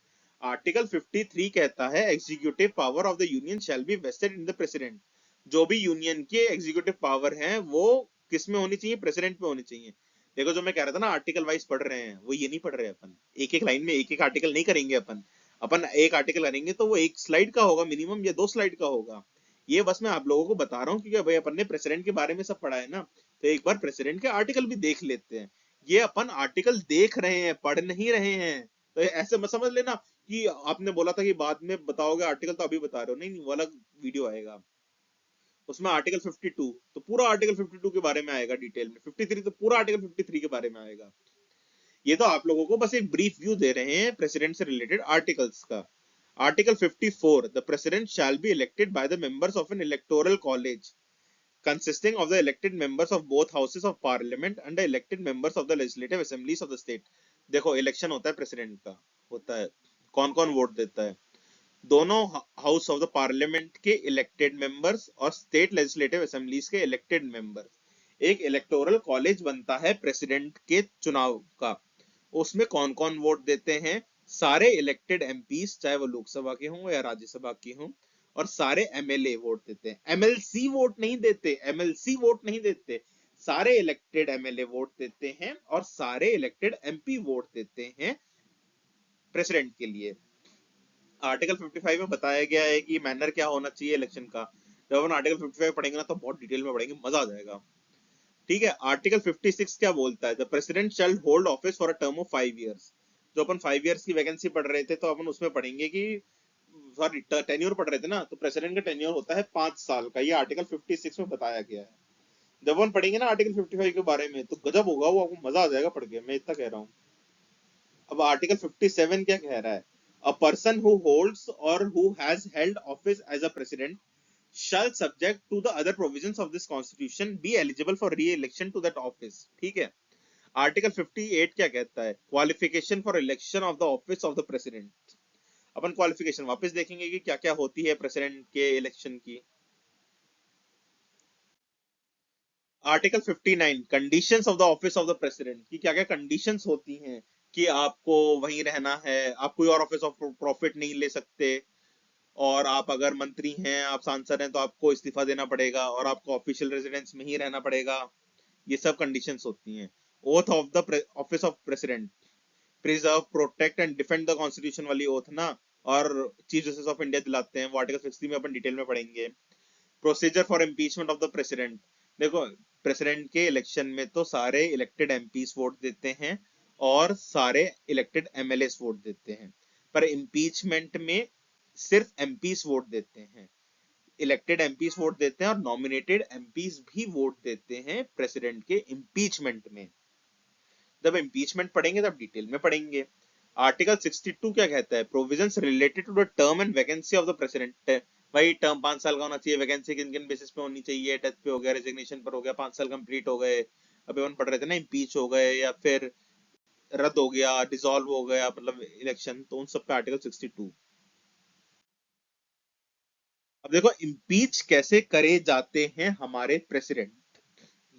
Article 53 कहता है executive power of the union shall be vested in the president. जो भी यूनियन के एग्जीक्यूटिव पावर हैं वो किस में होनी चाहिए, प्रेसिडेंट में होनी चाहिए। देखो जो मैं कह रहा था ना आर्टिकल वाइज पढ़ रहे हैं, वो ये नहीं पढ़ रहे अपन, एक एक लाइन में एक एक आर्टिकल नहीं करेंगे अपन। अपन एक आर्टिकल करेंगे तो वो एक स्लाइड का होगा मिनिमम, या 2 स्लाइड का होगा। ये बस मैं आप लोगों को बता रहा हूँ क्योंकि भाई अपन ने प्रेसिडेंट के बारे में सब पढ़ा है ना, तो एक बार प्रेसिडेंट के आर्टिकल भी देख लेते हैं। ये अपन आर्टिकल देख रहे हैं, पढ़ नहीं रहे हैं। तो ऐसे मत समझ लेना कि आपने बोला था कि बाद में बताओगे आर्टिकल, तो अभी बता रहे हो, नहीं नहीं, वो अलग वीडियो आएगा। उसमें आर्टिकल 52 तो पूरा आर्टिकल 52 के बारे में आएगा डिटेल में, 53 तो पूरा आर्टिकल 53 के बारे में आएगा। ये तो आप लोगों को बस एक ब्रीफ व्यू दे रहे हैं प्रेसिडेंट से रिलेटेड आर्टिकल्स का। Article 54, the president shall be elected by the members of N electoral college consisting of the elected members of both houses of parliament and the elected members of the legislative assemblies of the state। देखो election होता है president का, होता है, कौन कौन vote देता है, दोनों हाउस ऑफ द पार्लियामेंट के इलेक्टेड मेंबर्स और स्टेट लेजिस्लेटिव असेंबलीज के इलेक्टेड मेंबर्स। एक इलेक्टोरल कॉलेज बनता है प्रेसिडेंट के चुनाव का। उसमें कौन कौन वोट देते हैं, सारे इलेक्टेड एमपीज, चाहे वो लोकसभा के हों या राज्यसभा के हों, और सारे एमएलए वोट देते हैं। एमएलसी वोट नहीं देते, एमएलसी वोट नहीं देते, सारे इलेक्टेड एमएलए वोट देते हैं और सारे इलेक्टेड एमपी वोट देते हैं प्रेसिडेंट के लिए। आर्टिकल 55 में बताया गया है कि मैनर क्या होना चाहिए इलेक्शन का। जब हम आर्टिकल 55 पढ़ेंगे ना तो बहुत डिटेल में पढ़ेंगे, मजा आ जाएगा। ठीक है, आर्टिकल 56 क्या बोलता है, the president shall hold office for a term of 5 years। जो अपन 5 years की वैकेंसी पढ़ रहे थे तो अपन उसमें पढ़ेंगे कि, सॉरी टेन्योर पढ़ रहे थे ना, तो प्रेसिडेंट का टेन्योर होता है 5 साल का, ये आर्टिकल 56 में बताया गया है। जब अपन पढ़ेंगे ना आर्टिकल 55 के बारे में तो गजब होगा, वो आपको मजा आ जाएगा पढ़ के, मैं इतना कह रहा हूँ। अब आर्टिकल 57 क्या कह रहा है, a person who holds or who has held office as a president shall subject to the other provisions of this constitution be eligible for re-election to that office। ठीक है। आर्टिकल 58 क्या कहता है, qualification for election of the office of the president. Upon qualification वापस देखेंगे कि क्या क्या होती है प्रेसिडेंट के इलेक्शन की। Article 59, conditions of the office of the president, की क्या क्या कंडीशंस होती हैं, कि आपको वहीं रहना है, आप कोई और ऑफिस ऑफ प्रॉफिट नहीं ले सकते, और आप अगर मंत्री हैं, आप सांसद हैं, तो आपको इस्तीफा देना पड़ेगा और आपको ऑफिशियल रेजिडेंस में ही रहना पड़ेगा। ये सब कंडीशंस होती हैं। Oath of the office of president, preserve protect and defend the constitution वाली ओथ ना, और चीफ जस्टिस ऑफ इंडिया दिलाते हैं, वो आर्टिकल 60 में अपन डिटेल में पढ़ेंगे। Procedure for impeachment of the president, देखो प्रेसिडेंट के इलेक्शन में तो सारे इलेक्टेड एमपीज वोट देते हैं और सारे इलेक्टेड एमएलए वोट देते हैं, पर इम्पीचमेंट में सिर्फ एमपीज वोट देते हैं, इलेक्टेड एमपीज वोट देते हैं और नॉमिनेटेड एमपीज भी वोट देते हैं प्रेसिडेंट के इम्पीचमेंट में। जब इम्पीचमेंट पढ़ेंगे तब डिटेल में पढ़ेंगे। आर्टिकल 62 क्या कहता है, provisions related to the term and vacancy of the president. भाई टर्म 5 साल का होना चाहिए, वैकेंसी किन किन बेसिस पे होनी चाहिए, डेथ पे हो गया, रेजिग्नेशन पर हो गया, 5 साल कंप्लीट हो गए, अभी हम पढ़ रहे थे ना, इम्पीच हो गए या फिर रद्द हो गया, डिसॉल्व हो गया मतलब इलेक्शन, तो उन सब पे आर्टिकल 62। अब देखो इम्पीच कैसे करे जाते हैं हमारे प्रेसिडेंट,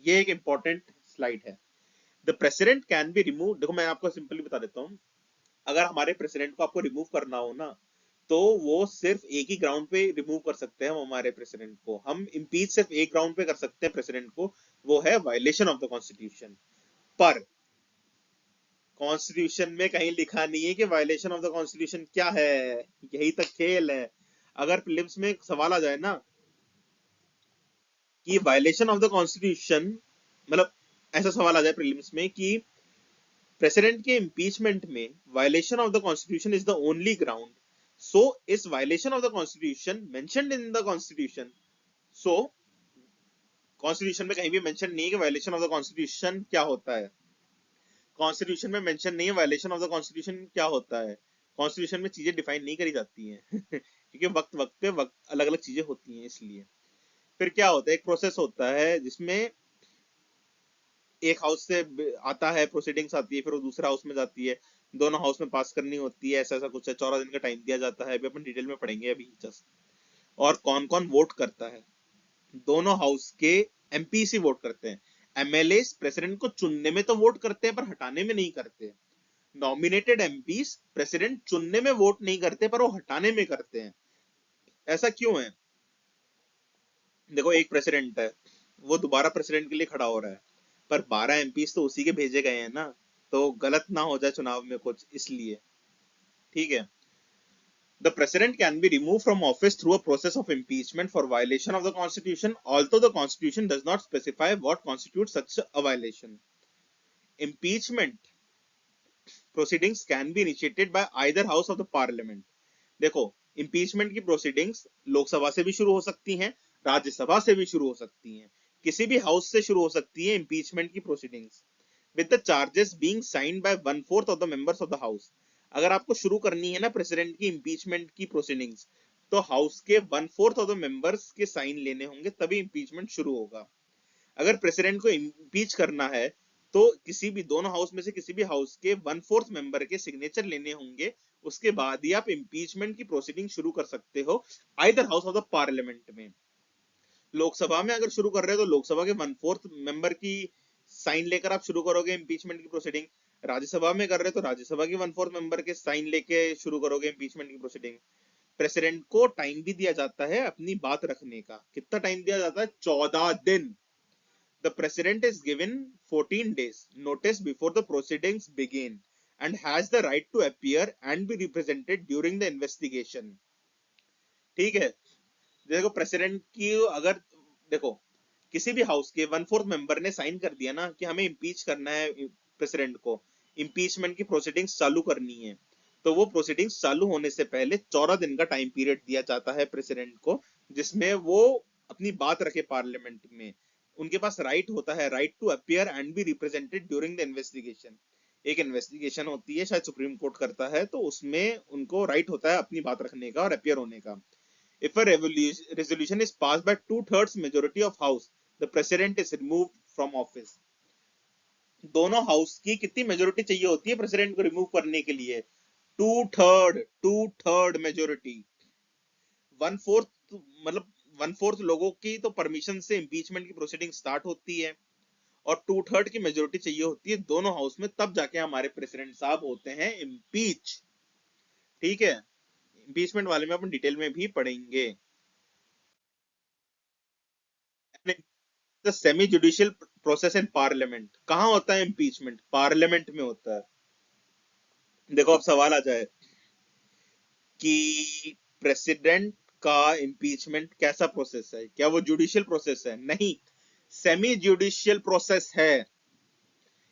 ये एक इंपॉर्टेंट स्लाइड है। The president can be remove, देखो मैं आपको सिंपली बता देता हूँ, अगर हमारे प्रेसिडेंट को आपको रिमूव करना हो ना, तो वो सिर्फ एक ही ग्राउंड पे रिमूव कर सकते हैं हमारे प्रेसिडेंट को। हम इम्पीच सिर्फ एक ग्राउंड पे कर सकते हैं प्रेसिडेंट को, वो है वायलेशन ऑफ द कॉन्स्टिट्यूशन। पर कॉन्स्टिट्यूशन में कहीं लिखा नहीं है कि वायलेशन ऑफ द कॉन्स्टिट्यूशन क्या है, यही तक खेल है। अगर प्रीलिम्स में सवाल आ जाए ना कि वायलेशन ऑफ द कॉन्स्टिट्यूशन, मतलब ऐसा सवाल आ जाए प्रीलिम्स में कि प्रेसिडेंट के इम्पीचमेंट में violation of the constitution is the only ground, so is violation of the constitution mentioned in the constitution. So constitution में कहीं भी मेंशन नहीं है कि वायलेशन ऑफ द कॉन्स्टिट्यूशन क्या होता है, कॉन्स्टिट्यूशन में मेंशन नहीं है वायलेशन ऑफ द कॉन्स्टिट्यूशन क्या होता है, कॉन्स्टिट्यूशन में चीजें डिफाइन नहीं करी जाती हैं क्योंकि वक्त वक्त पे वक्त अलग अलग चीजें होती हैं इसलिए। फिर क्या होता है, एक प्रोसेस होता है जिसमें एक हाउस से आता है, प्रोसीडिंग्स आती है, फिर वो दूसरा हाउस में जाती है, दोनों हाउस में पास करनी होती है, ऐसा ऐसा कुछ है, 14 दिन का टाइम दिया जाता है, अभी अपन डिटेल में पढ़ेंगे अभी जस्ट। और कौन कौन वोट करता है, दोनों हाउस के एमपीसी वोट करते हैं। एमएलए प्रेसिडेंट को चुनने में तो वोट करते हैं पर हटाने में नहीं करते। नॉमिनेटेड एमपीस प्रेसिडेंट चुनने में वोट नहीं करते पर वो हटाने में करते हैं। ऐसा क्यों है? देखो एक प्रेसिडेंट है, वो दोबारा प्रेसिडेंट के लिए खड़ा हो रहा है, पर 12 एमपीस तो उसी के भेजे गए हैं ना, तो गलत ना हो जाए चुनाव में कुछ, इसलिए। ठीक है। The president can be removed from office through a process of impeachment for violation of the constitution, although the constitution does not specify what constitutes such a violation. Impeachment proceedings can be initiated by either house of the parliament. देखो, impeachment की proceedings Lok Sabha से भी शुरू हो सकती हैं, राज्यसभा से भी शुरू हो सकती हैं, किसी भी हाउस से शुरू हो सकती है impeachment की proceedings, with the charges being signed by 1/4 of the members of the house. अगर आपको शुरू करनी है ना प्रेसिडेंट की impeachment की proceedings, तो हाउस के 1/4 ऑफ द मेंबर्स के साइन लेने होंगे, तभी impeachment शुरू होगा। अगर प्रेसिडेंट को इम्पीच करना है तो किसी भी दोनों हाउस में से किसी भी हाउस के 1/4 मेंबर के सिग्नेचर लेने होंगे, उसके बाद ही आप इम्पीचमेंट की प्रोसीडिंग शुरू कर सकते हो either house of the parliament में। लोकसभा में अगर शुरू कर रहे हो तो लोकसभा के 1/4 मेंबर की साइन लेकर आप शुरू करोगे इम्पीचमेंट की प्रोसीडिंग। राज्यसभा में कर रहे हो तो राज्यसभा के 1/4 मेंबर के साइन लेके शुरू करोगे इम्पीचमेंट की प्रोसीडिंग। प्रेसिडेंट को टाइम भी दिया जाता है अपनी बात रखने का। कितना टाइम दिया जाता है? 14 दिन। The president is given 14 days notice before the proceedings begin and has the right to appear and be represented during the investigation. ठीक है। देखो प्रेसिडेंट की अगर, देखो किसी भी हाउस के 1/4 मेंबर ने साइन कर दिया ना कि हमें इम्पीच करना है प्रेसिडेंट को, इम्पीचमेंट की प्रोसीडिंग्स चालू करनी है, तो वो प्रोसीडिंग्स चालू होने से पहले 14 दिन का टाइम पीरियड दिया जाता है प्रेसिडेंट को, जिसमें वो अपनी बात रखे पार्लियामेंट में। उनके पास राइट होता है, right to appear and be represented during the investigation. एक इन्वेस्टिगेशन होती है, शायद सुप्रीम कोर्ट करता है, तो उसमें उनको राइट होता है अपनी बात रखने का और अपियर होने का। If a resolution is passed by 2/3 majority of house, the president is removed from office. दोनों हाउस की कितनी मेजोरिटी चाहिए होती है प्रेसिडेंट को रिमूव करने के लिए? 2/3 मेजोरिटी। 1/4 मतलब 1/4 लोगों की तो परमिशन से इम्पीचमेंट की प्रोसीडिंग स्टार्ट होती है, और 2/3 की मेजोरिटी चाहिए होती है दोनों हाउस में, तब जाके हमारे प्रेसिडेंट साहब होते हैं इम्पीच। ठीक है। इम्पीचमेंट वाले में अपन डिटेल में भी पढ़ेंगे। The semi judicial process in parliament. कहां होता है इम्पीचमेंट? पार्लियामेंट में होता है। देखो अब सवाल आ जाए कि प्रेसिडेंट का इम्पीचमेंट कैसा प्रोसेस है, क्या वो जुडिशियल प्रोसेस है? नहीं, सेमी जुडिशियल प्रोसेस है।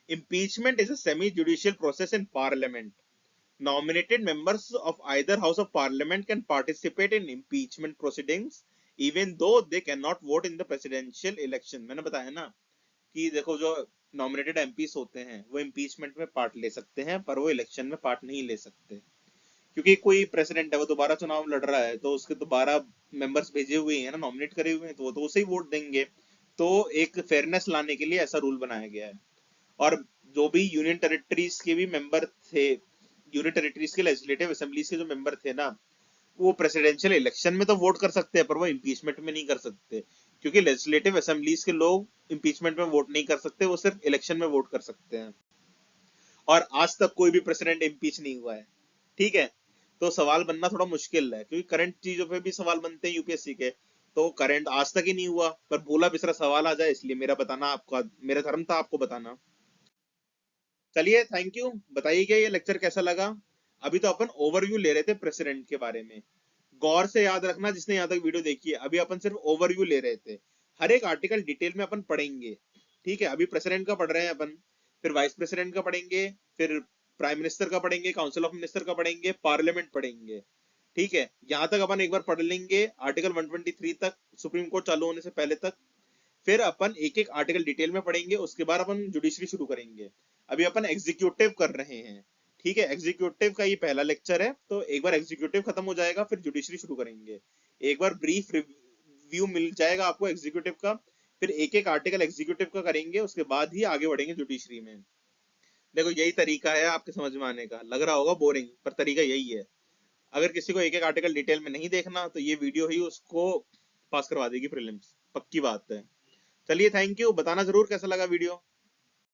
Impeachment is a semi judicial process in parliament. Nominated members of either house of parliament can participate in impeachment proceedings even though they cannot vote in the presidential election. मैंने बताया ना कि देखो जो nominated MPs होते हैं वो impeachment में पार्ट ले सकते हैं, पर वो इलेक्शन में पार्ट नहीं ले सकते, क्योंकि कोई प्रेसिडेंट है वो दोबारा चुनाव लड़ रहा है, तो उसके दोबारा मेंबर्स भेजे हुए हैं ना, नॉमिनेट करे हुए हैं, तो वो तो उसे ही वोट देंगे। तो एक फेयरनेस लाने के लिए ऐसा रूल बनाया गया है। और जो भी यूनियन टेरिटरीज के भी मेंबर थे, यूनियन टेरिटरीज के लेजिस्लेटिव असेंबलीज के जो मेंबर थे ना, वो प्रेसिडेंशियल इलेक्शन में तो वोट कर सकते हैं, पर वो इम्पीचमेंट में नहीं कर सकते, क्योंकि लेजिस्लेटिव असेंबलीज के लोग इम्पीचमेंट में वोट नहीं कर सकते, वो सिर्फ इलेक्शन में वोट कर सकते हैं। और आज तक कोई भी प्रेसिडेंट इम्पीच नहीं हुआ है। ठीक है। तो सवाल बनना थोड़ा मुश्किल है, क्योंकि करंट चीजों पे भी सवाल बनते हैं यूपीएससी के, तो करंट आज तक ही नहीं हुआ, पर भोला बिसरा सवाल आ जाए, इसलिए मेरा बताना आपका, मेरा धर्म था आपको बताना। चलिए, थैंक यू। बताइए क्या ये लेक्चर कैसा लगा? अभी तो अपन ओवरव्यू ले रहे थे प्रेसिडेंट के बारे में। गौर से याद रखना जिसने यहाँ तक वीडियो देखी है, अभी अपन सिर्फ ओवरव्यू ले रहे थे। हर एक आर्टिकल डिटेल में अपन पढ़ेंगे। ठीक है। अभी प्रेसिडेंट का पढ़ रहे हैं अपन, फिर वाइस प्रेसिडेंट का पढ़ेंगे, फिर प्राइम मिनिस्टर का पढ़ेंगे, काउंसिल ऑफ मिनिस्टर का पढ़ेंगे, पार्लियामेंट पढ़ेंगे। ठीक है। यहाँ तक अपन एक बार पढ़ लेंगे आर्टिकल 123 तक, सुप्रीम कोर्ट चालू होने से पहले तक। फिर अपन एक एक आर्टिकल डिटेल में पढ़ेंगे, उसके बाद अपन जुडिशरी शुरू करेंगे। अभी अपन एग्जीक्यूटिव कर रहे हैं। ठीक है। एग्जीक्यूटिव का ये पहला लेक्चर है, तो एक बार एग्जीक्यूटिव खत्म हो जाएगा फिर जुडिशरी शुरू करेंगे। एक बार ब्रीफ रिव्यू मिल जाएगा आपको एग्जीक्यूटिव का, फिर एक एक आर्टिकल एग्जीक्यूटिव का करेंगे, उसके बाद ही आगे बढ़ेंगे जुडिशरी में। देखो यही तरीका है आपके समझ में आने का। लग रहा होगा बोरिंग, पर तरीका यही है। अगर किसी को एक एक आर्टिकल डिटेल में नहीं देखना तो ये वीडियो ही उसको पास करवा देगी प्रीलिम्स, पक्की बात है। चलिए थैंक यू, बताना जरूर कैसा लगा वीडियो।